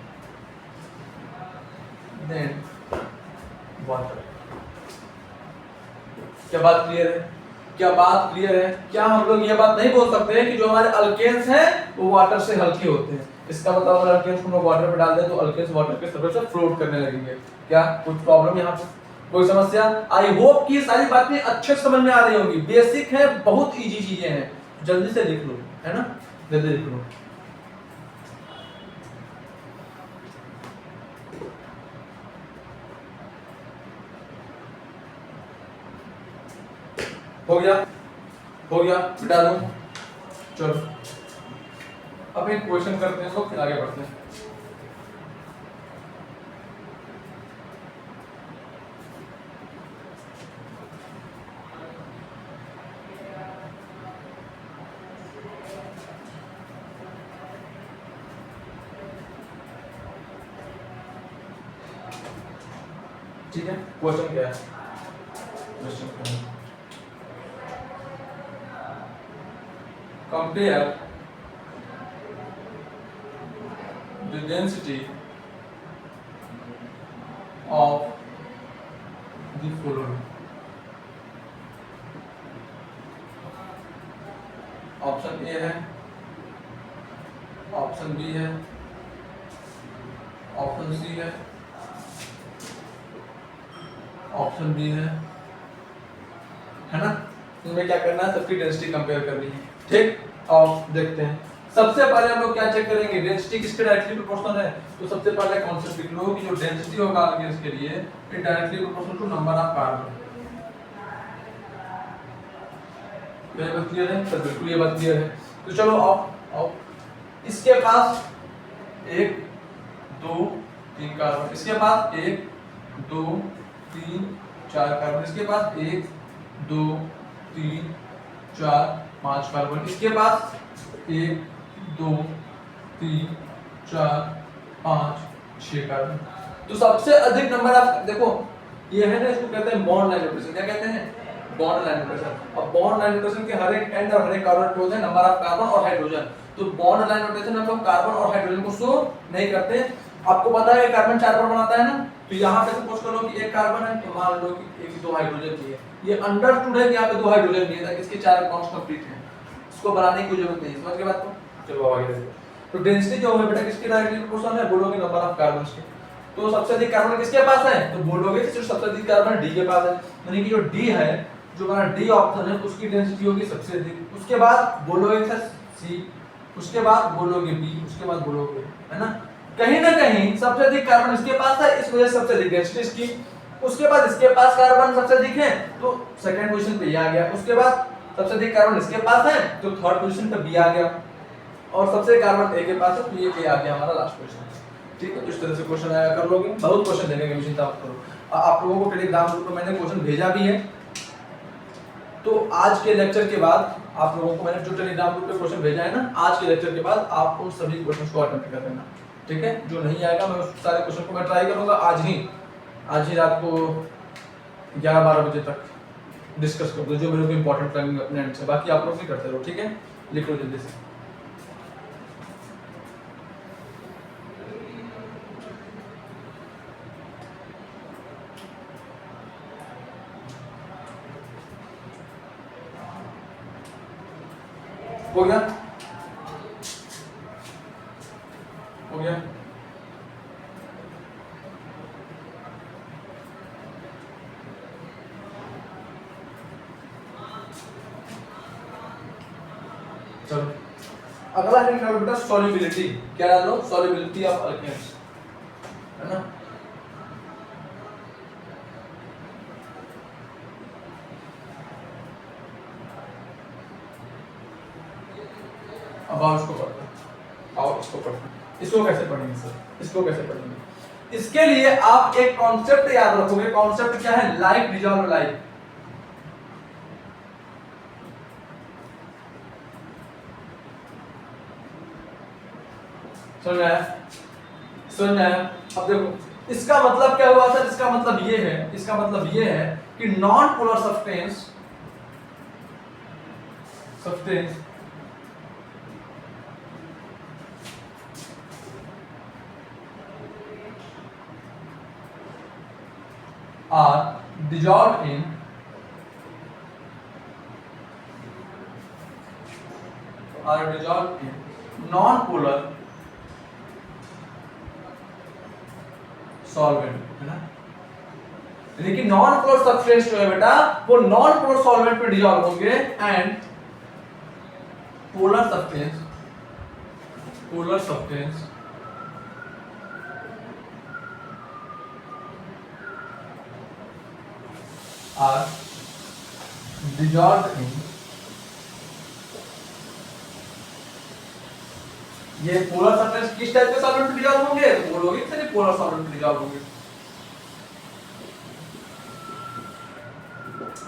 than water? क्या बात क्लियर है? क्या हम लोग ये बात नहीं बोल सकते हैं कि जो हमारे अल्केन्स हैं वो वाटर से हल्के होते हैं? इसका मतलब अगर अल्केन्स को हम लोग वाटर पे डाल दें तो अल्केन्स वाटर के सरफेस पे फ्लोट करने लगेंगे। क्या कुछ प्रॉब्लम यहाँ पे, कोई समस्या? आई होप कि ये सारी बातें अच्छे समझ में आ रही होंगी, बेसिक है, बहुत इजी चीजें हैं, जल्दी से लिख लो, है ना, जल्दी लिख लो। हो गया बिटा दो। चलो अब एक क्वेश्चन करते हैं, लोग फिर आगे बढ़ते हैं। ठीक है, क्वेश्चन क्या है? Compare the density of the following. Option A है, ऑप्शन बी है, ऑप्शन सी है, ऑप्शन बी है ना? इनमें क्या करना है, सबकी डेंसिटी कंपेयर करनी है। ठीक, और देखते हैं। सबसे पहले हम लोग क्या चेक करेंगे, डेंसिटी किसके डायरेक्टली प्रोपोर्शनल है। तो सबसे पहले कॉन्सेप्ट लिख लो कि जो डेंसिटी होगा ऑर्गेन्स के लिए it directly proportional to number of carbon. ये बात क्लियर है सर? बिल्कुल ये बात क्लियर है। तो चलो आओ, इसके पास 1 2 3 कार्बन, इसके पास 1 2 3 4 कार्बन, इसके पास 1 2 3 4 5 कार्बन, इसके पास 1 2 3 4 5 6 कार्बन। तो सबसे अधिक नंबर आप देखो, ये है ना, इसको कहते हैं बॉन्ड लाइन नोटेशन। क्या कहते हैं? Bond line notation. अब बॉन्ड लाइन नोटेशन के हर एक एंड और हर एक कार्बन पे होते हैं नंबर ऑफ कार्बन और हाइड्रोजन। तो बॉन्ड लाइन नोटेशन हम लोग कार्बन और हाइड्रोजन को शो नहीं करते। आपको पता है कार्बन 4 पर बनाता है ना, तो यहाँ पे सपोज करो कि एक कार्बन है, तो मान लो कि 1 2 हाइड्रोजन भी है। ये अंडरस्टूड है कि यहाँ पे 2 हाइड्रोजन भी है, ताकि इसके 4 बॉन्ड्स कंप्लीट हैं। इसको बनाने की जरूरत नहीं है। समझ के बात को? चलो आगे देखो। तो डेंसिटी जो है बेटा किसकी डायरेक्टली प्रोपोर्शनल है? बोलोगे नंबर ऑफ कार्बन्स के। तो सबसे अधिक कार्बन किसके पास है? तो बोलोगे कि सिर्फ सबसे अधिक कार्बन डी के पास है, यानी कि जो डी है, जो हमारा डी ऑप्शन है, उसकी डेंसिटी होगी सबसे अधिक। उसके बाद बोलोगे सर सी, उसके बाद बोलोगे बी, उसके बाद बोलोगे, है ना? कहीं ना कहीं सबसे अधिक कार्बन इसके पास है, इस वजह से सबसे अधिक डेंसिटी इसकी। उसके बाद इसके पास कार्बन सबसे अधिक है, तो सेकंड पोजीशन पे ये आ गया। उसके बाद सबसे अधिक कार्बन इसके पास है, तो थर्ड पोजीशन पे बी आ गया। और सबसे कार्बन ए के पास है, तो ये ए आ गया हमारा लास्ट पोजीशन। ठीक है, तो इस तरह से क्वेश्चन आया कर लोगे। बहुत क्वेश्चन देने की चिंता मत करो। आप लोगों को टेलीग्राम ग्रुप में मैंने क्वेश्चन भेजा भी है। तो आज के लेक्चर के बाद आप लोगों को मैंने जो टेलीग्राम ग्रुप पे क्वेश्चन भेजा है ना, आज के लेक्चर के बाद आप उन सभी क्वेश्चंस को अटेम्प्ट कर लेना। ठीक है, जो नहीं आएगा मैं उस सारे क्वेश्चन को मैं ट्राई करूंगा आज ही रात को 11-12 बजे तक डिस्कस कर दो, जो मेरे को इंपॉर्टेंट लगेंगे अपने एंड से। बाकी आप लोग भी करते रहो। ठीक है, लिख लो जल्दी से। हो गया? हो गया? चलो अगला है बेटा सॉल्युबिलिटी। क्या डालो? सॉल्युबिलिटी ऑफ अल्केन्स, है ना? अब आओ इसको पढ़ते हैं। आओ इसको पढ़ते हैं। इसको कैसे पढ़ेंगे सर? इसको कैसे पढ़ेंगे? इसके लिए आप एक कॉन्सेप्ट याद रखोगे। कॉन्सेप्ट क्या है? Like dissolve like. समझ में आया? अब देखो इसका मतलब क्या हुआ सर? इसका मतलब ये है कि non polar substance are dissolved in non-polar solvent, है ना? लेकिन नॉन पोलर सब्सटेंस जो है बेटा वो नॉन पोलर सॉल्वेंट में डिसॉल्व होंगे and polar substance are dissolved in, ये पोलर सब्सटेंस किस टाइप के सॉल्वेंट में डिसॉल्व होंगे? तो बोलोगे कि पोलर सॉल्वेंट में डिसॉल्व होंगे।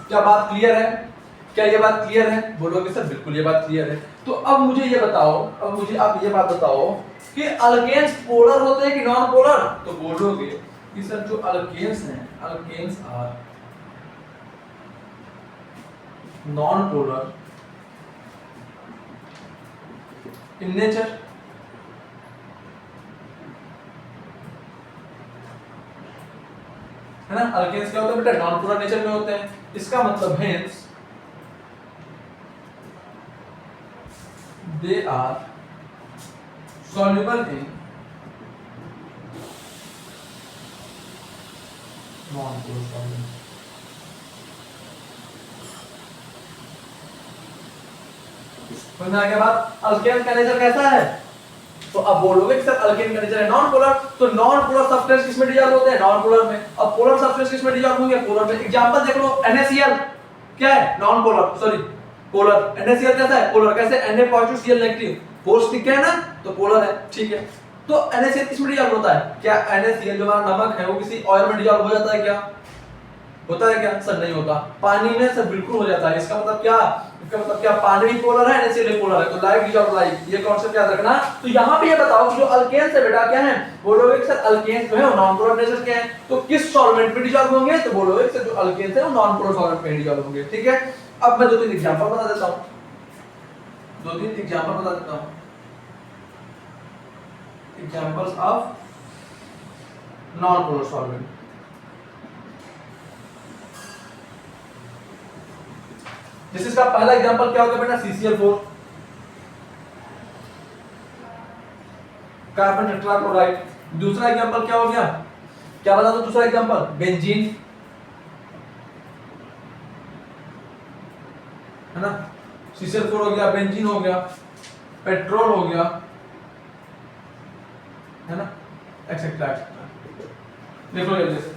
क्या बात क्लियर है? क्या ये बात क्लियर है? बोलोगे सर बिल्कुल ये बात क्लियर है। तो अब मुझे आप ये बात बताओ कि अल्केन्स पोलर होते हैं कि नॉन पोलर? तो बोलोगे कि सर जो अल्केन्स हैं, alkanes are non polar in nature. है ना, अल्केन्स क्या होते हैं बेटा, नॉन पोलर नेचर में होते हैं। इसका मतलब hence they are soluble in non-polar solvent। समझ आ गया बात? अल्केन का नेचर कैसा है? तो अब बोलोगे कि सर अल्केन का नेचर है नॉन पोलर, तो नॉन पोलर सब्सटेंस किसमें डिसॉल्व होते हैं? नॉन पोलर में। अब पोलर सब्सटेंस किसमें डिसॉल्व होंगे? पोलर में। एग्जांपल देख लो, NaCl क्या है? Non polar, sorry polar. NaCl कैसा है? पोलर। कैसे? Na+Cl नेगेटिव, फोर्स ठीक है ना, तो पोलर है, ठीक है। तो NaCl किसमें डिसॉल्व होता है? क्या NaCl जो हमारा नमक है वो किसी ऑयल में डिसॉल्व हो जाता है क्या? होता है क्या? सर नहीं होता। पानी में सर बिल्कुल हो जाता है। इसका मतलब क्या? इसका मतलब क्या? पानी भी पोलर है, NaCl भी पोलर है, तो लाइक डिसॉल्व लाइक, ये कॉन्सेप्ट याद रखना। तो यहां पे ये बताओ कि जो अल्केन्स है बेटा क्या है? बोलोगे कि सर अल्केन्स जो है वो नॉन पोलर नेचर के हैं, तो किस सॉल्वेंट में डिसॉल्व होंगे? तो बोलोगे कि सर जो अल्केन्स है वो नॉन पोलर सॉल्वेंट में डिसॉल्व होंगे, ठीक है। अब मैं दो तीन एग्जांपल बता देता हूं, दो तीन एग्जांपल बता देता हूं, examples of non polar solvent. जैसे इसका पहला एग्जांपल क्या होगा बेटा? CCl4, carbon tetrachloride. दूसरा एग्जांपल क्या हो गया? क्या बता दो दूसरा एग्जांपल? बेंजीन, है ना। CCl4 हो गया, बेंजीन हो गया, पेट्रोल हो गया, है ना, एक्सेट्रा एक्सेट्रा। लिख लो जल्दी से,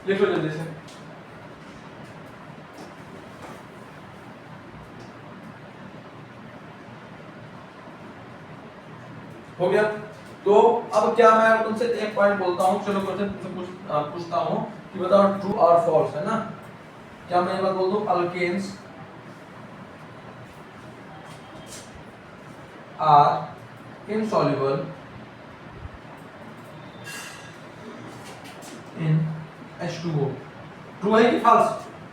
लिख लो जल्दी से। हो गया। तो अब क्या मैं तुमसे एक पॉइंट बोलता हूं, चलो क्वेश्चन पूछता हूं कि बताओ ट्रू और फॉल्स, है ना। क्या मैं ये बात बोल दूं? Alkanes are insoluble in H2O। True है कि फॉल्स?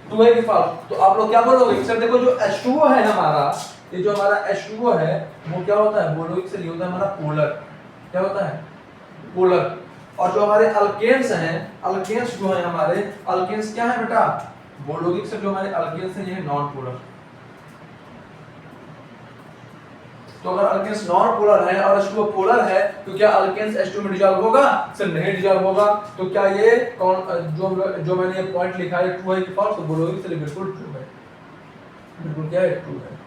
ट्रू है कि फॉल्स? तो आप लोग क्या बोलोगे? सर देखो जो H2O है हमारा, ये जो हमारा H2O है वो क्या होता है? बोलोगे सर ये होता है हमारा पोलर। क्या होता है? पोलर। और जो हमारे अल्केन्स हैं, अल्केन्स जो है हमारे, अल्केन्स क्या है बेटा? बोलोगे सर जो हमारे अल्केन्स हैं ये है नॉन पोलर। तो अगर अल्केन्स नॉन पोलर है और H2O पोलर है, तो क्या अल्केन्स H2 में डिसॉल्व होगा? सर नहीं डिसॉल्व होगा। तो क्या ये कौन जो मैंने ये पॉइंट लिखा है ट्रू है कि फॉल्स? तो बोलोगे सर बिल्कुल ट्रू है, बिल्कुल क्या है? ट्रू है।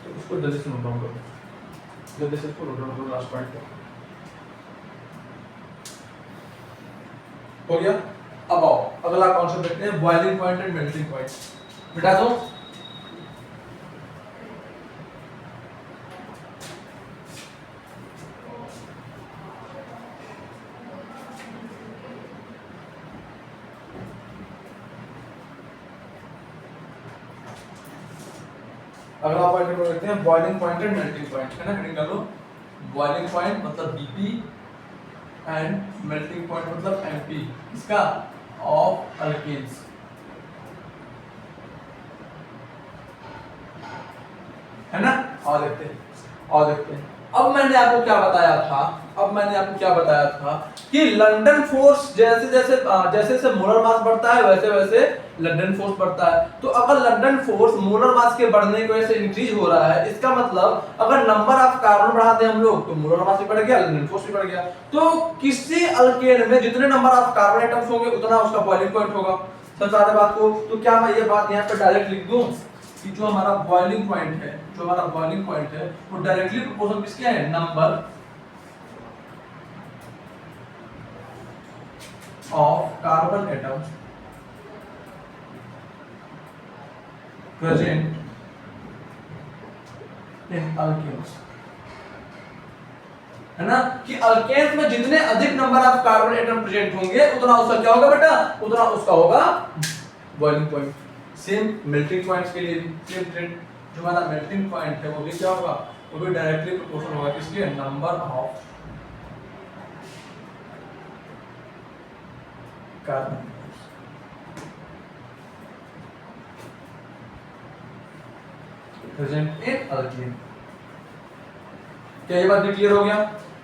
तो इसको जल्दी से नोट डाउन करो, जल्दी से इसको नोट डाउन करो, लास्ट पॉइंट हो गया। अब आओ अगला कॉन्सेप्ट देखते हैं, boiling point and melting point. बेटा दो अगला पॉइंट हम देखते हैं, boiling point and melting point, है ना। हेडिंग डालो, बॉइलिंग पॉइंट मतलब BP एंड मेल्टिंग पॉइंट मतलब MP, इसका ऑफ अल्केन्स, है ना। और देखते हैं अब मैंने आपको क्या बताया था, कि लंदन फोर्स जैसे जैसे मोलर मास बढ़ता है वैसे वैसे लंदन फोर्स बढ़ता है। तो अगर लंदन फोर्स मोलर मास के बढ़ने की वजह से इंक्रीज हो रहा है, इसका मतलब अगर नंबर ऑफ कार्बन बढ़ाते हैं हम लोग तो मोलर मास भी बढ़ गया, लंदन फोर्स भी बढ़ गया। तो किसी अल्केन में जितने नंबर ऑफ कार्बन एटम्स होंगे उतना उसका बॉइलिंग पॉइंट होगा। समझ आ रहा बात को? तो क्या मैं ये बात यहाँ पे डायरेक्ट लिख दूं कि जो हमारा बॉइलिंग पॉइंट है, वो डायरेक्टली प्रोपोर्शनल किसके है? Number of carbon atoms present in alkenes, है ना। कि अल्केन्स में जितने अधिक number of carbon atom present होंगे उतना उसका क्या होगा बेटा? उतना उसका होगा boiling point. Same melting points के लिए भी सेम ट्रेंड, जो हमारा मेल्टिंग पॉइंट है वो भी क्या होगा? वो भी डायरेक्टली प्रोपोर्शनल होगा किसके? Number of carbon present in alkyne. क्या ये बात भी क्लियर हो गया?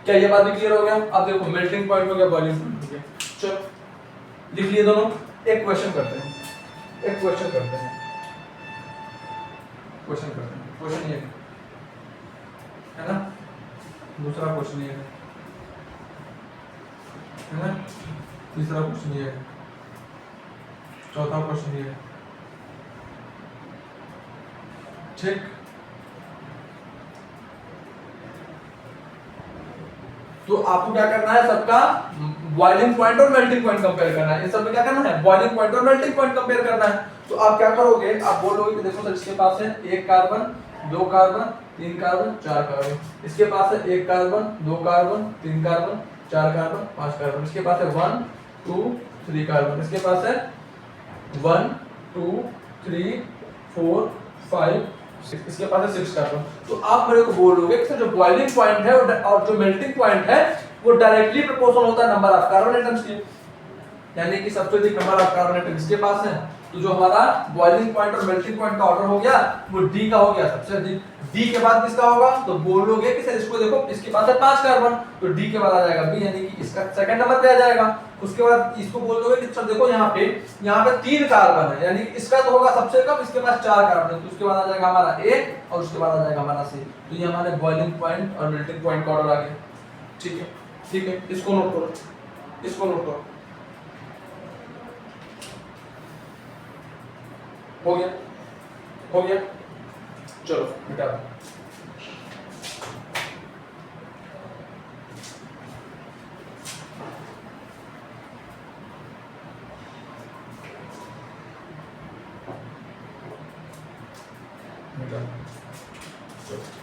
क्या ये बात भी क्लियर हो गया? अब देखो मेल्टिंग पॉइंट हो गया, बॉइलिंग पॉइंट हो गया। चलो लिख लिए दोनों। एक क्वेश्चन करते हैं, एक क्वेश्चन करते हैं, क्वेश्चन करते हैं। क्वेश्चन ये है ना, दूसरा क्वेश्चन ये है ना, तीसरा क्वेश्चन ये है, चौथा क्वेश्चन ये है, ठीक। तो आपको क्या करना है, सबका बॉइलिंग पॉइंट और मेल्टिंग पॉइंट कंपेयर करना है। इन सब में क्या करना है, बॉइलिंग पॉइंट और मेल्टिंग पॉइंट कंपेयर करना है। तो आप क्या करोगे, आप बोलोगे कि देखो सर इसके पास है एक कार्बन, दो कार्बन, तीन कार्बन, चार कार्बन। इसके पास है एक कार्बन, दो कार्बन, तीन कार्बन, चार कार्बन, पांच कार्बन। इसके पास है 1 2 3 कार्बन। इसके पास है 1 2 3 4 5 6। इसके पास है 6 कार्बन। तो आप मेरे को बोलोगे कि जो बॉइलिंग पॉइंट है और जो मेल्टिंग पॉइंट है वो डायरेक्टली प्रोपोर्शनल होता है नंबर ऑफ कार्बन एटम्स के। यानी कि सबसे अधिक नंबर ऑफ कार्बन एटम इसके पास है, तो जो हमारा बॉइलिंग पॉइंट और मेल्टिंग पॉइंट का ऑर्डर हो गया वो डी का हो गया सबसे अधिक। डी के बाद किसका होगा, तो बोलोगे कि सर इसको देखो इसके पास है 5 कार्बन, तो डी के बाद आ जाएगा बी, यानी कि इसका सेकंड नंबर पे आ जाएगा। उसके बाद इसको बोल दोगे कि सर देखो यहाँ पे 3 कार्बन है, यानी इसका तो होगा सबसे कम, इसके पास 4 कार्बन है, तो उसके बाद आ जाएगा हमारा ए और उसके बाद आ जाएगा हमारा सी। तो ये हमारे बॉइलिंग पॉइंट और मेल्टिंग पॉइंट का ऑर्डर आ गया। ठीक है, ठीक है, इसको नोट करो, इसको नोट करो। हो गया, हो गया, चलो मिटा दो।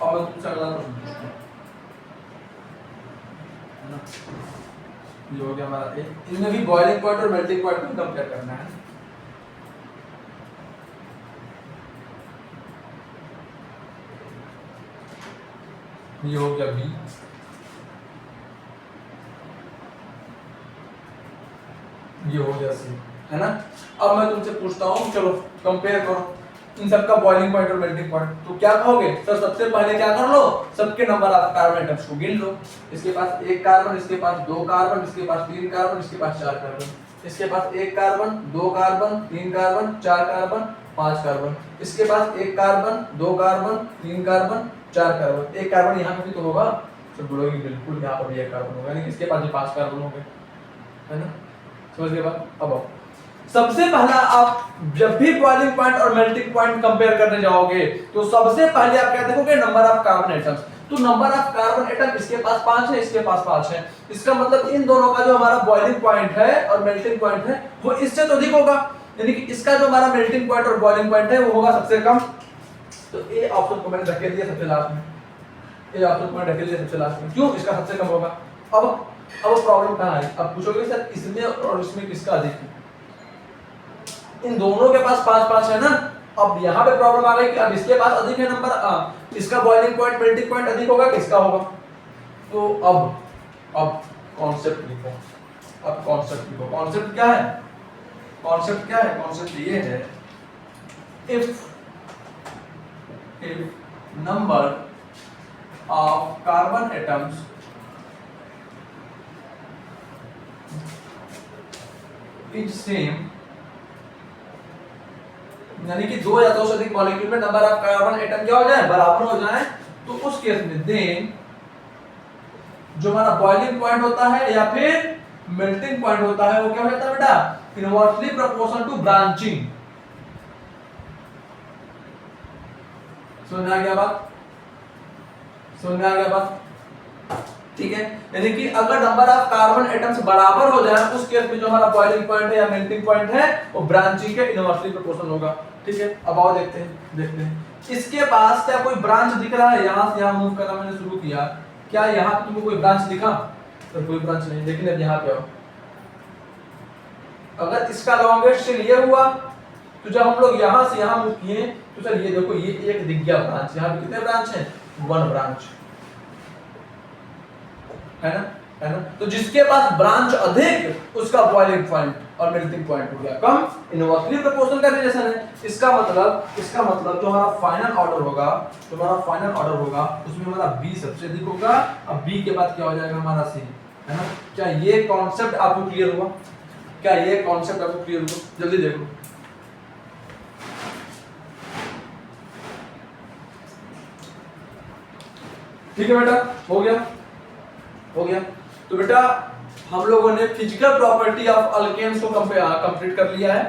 अब मैं तुमसे अगला प्रश्न पूछता हूँ, है ना? ये हो गया हमारा ए। इनमें भी बॉइलिंग पॉइंट और मेल्टिंग पॉइंट को कंपेयर करना है। ये हो गया बी, ये हो गया सी, है ना? अब मैं तुमसे पूछता हूँ, चलो कंपेयर करो इन सबका बॉइलिंग पॉइंट और मेल्टिंग पॉइंट। तो क्या कहोगे सर, सबसे पहले क्या कर लो, सबके नंबर ऑफ कार्बन एटम्स को गिन लो। इसके पास एक कार्बन, इसके पास दो कार्बन, इसके पास तीन कार्बन, इसके पास चार कार्बन। इसके पास एक कार्बन, दो कार्बन, तीन कार्बन, चार कार्बन, पांच कार्बन। इसके पास एक कार्बन, दो कार्बन, तीन कार्बन, चार कार्बन। एक कार्बन यहाँ पे भी तो होगा, तो बोलोगे बिल्कुल यहाँ पर भी एक कार्बन होगा, यानी इसके पास भी 5 कार्बन हो गए, है ना? समझ गए बात? अब आओ, सबसे पहला आप जब भी बॉइलिंग पॉइंट और मेल्टिंग पॉइंट कंपेयर करने जाओगे तो सबसे पहले आप क्या देखोगे, नंबर ऑफ कार्बन एटम्स। तो नंबर ऑफ कार्बन एटम इसके पास 5 है, इसके पास 5 है। इसका मतलब इन दोनों का जो हमारा बॉइलिंग पॉइंट है और मेल्टिंग पॉइंट है वो इससे तो अधिक होगा, यानी कि इसका जो हमारा मेल्टिंग पॉइंट और बॉइलिंग पॉइंट है वो होगा सबसे कम। तो ए ऑप्शन को मैंने धकेल दिया सबसे लास्ट में, ए ऑप्शन को मैंने धकेल दिया सबसे लास्ट में, क्यों? इसका सबसे कम होगा। अब प्रॉब्लम कहां है? अब पूछोगे सर इसमें और इसमें किसका अधिक है? इन दोनों के पास 5-5 है ना। अब यहाँ पे प्रॉब्लम आ गई कि अब इसके पास अधिक है नंबर, इसका बॉइलिंग पॉइंट मेल्टिंग पॉइंट अधिक होगा, किसका होगा? तो अब कॉन्सेप्ट लिखो, अब कॉन्सेप्ट लिखो। कॉन्सेप्ट क्या है? कॉन्सेप्ट क्या है? कॉन्सेप्ट ये है, if number of carbon atoms is same, यानी कि दो या दो से अधिक मॉलिक्यूल में नंबर ऑफ कार्बन एटम क्या हो जाए, बराबर हो जाए, तो उस केस में देन जो हमारा बॉइलिंग पॉइंट होता है या फिर मेल्टिंग पॉइंट होता है वो क्या हो जाता है बेटा, इनवर्सली प्रोपोर्शनल टू ब्रांचिंग। समझ में आ गया बात? समझ में आ गया बात? ठीक है, यानी कि अगर नंबर ऑफ कार्बन एटम्स बराबर हो जाए उस केस में जो हमारा बॉइलिंग पॉइंट है या मेल्टिंग पॉइंट है वो ब्रांचिंग के इनवर्सली प्रोपोर्शनल होगा। ठीक है, अब आओ देखते हैं इसके पास क्या कोई ब्रांच दिख रहा है? यहां से यहां मूव करना मैंने शुरू किया, क्या यहां पे तुमको कोई ब्रांच दिखा? तो कोई ब्रांच नहीं। लेकिन अब यहां पे आओ, अगर इसका लॉन्गेस्ट से ये हुआ तो जब हम लोग यहां से यहां मूव किए तो सर ये देखो ये एक दिख गया ब्रांच। यहां पे कितने ब्रांच हैं? 1 ब्रांच, है ना? है ना? तो जिसके पास ब्रांच अधिक उसका बॉइलिंग पॉइंट और मेल्टिंग पॉइंट हो गया कम, इनवर्सली प्रोपोर्शनल का रिलेशन है। इसका मतलब जो हमारा फाइनल ऑर्डर होगा उसमें हमारा बी सबसे अधिक होगा, अब बी के बाद क्या हो जाएगा हमारा सी, है ना। क्या ये कॉन्सेप्ट आपको क्लियर हुआ? जल्दी देखो। ठीक है बेटा, हो गया। तो बेटा हम लोगों ने फिजिकल प्रॉपर्टी ऑफ अल्केन्स को कंप्लीट कर लिया है।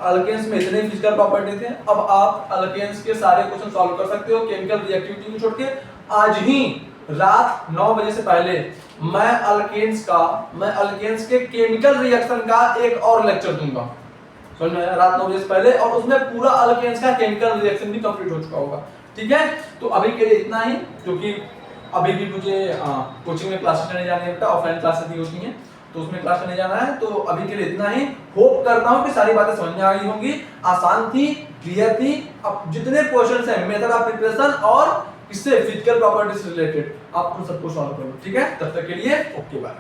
अल्केन्स में इतने फिजिकल प्रॉपर्टी थे। अब आप अल्केन्स के सारे क्वेश्चन सॉल्व कर सकते हो केमिकल रिएक्टिविटी को छोड़ के। आज ही रात 9 बजे से पहले मैं अल्केन्स के केमिकल रिएक्शन का एक और लेक्चर दूंगा, समझ में आया? रात 9 बजे से पहले, और उसमें पूरा अल्केन्स का केमिकल रिएक्शन भी कंप्लीट हो चुका होगा। ठीक है, तो अभी के लिए इतना ही, क्योंकि अभी भी मुझे कोचिंग में क्लासेस लेने जाने हैं, ऑफलाइन क्लासेस भी होती हैं, तो उसमें क्लास लेने जाना है। तो अभी के लिए इतना ही। होप करता हूं कि सारी बातें समझ में आ गई होंगी, आसान थी, क्लियर थी। अब जितने क्वेश्चंस हैं मेथड ऑफ प्रिपरेशन और इससे फिजिकल प्रॉपर्टीज रिलेटेड, आप उन सबको सॉल्व करो। ठीक है, तब तक के लिए ओके बाय।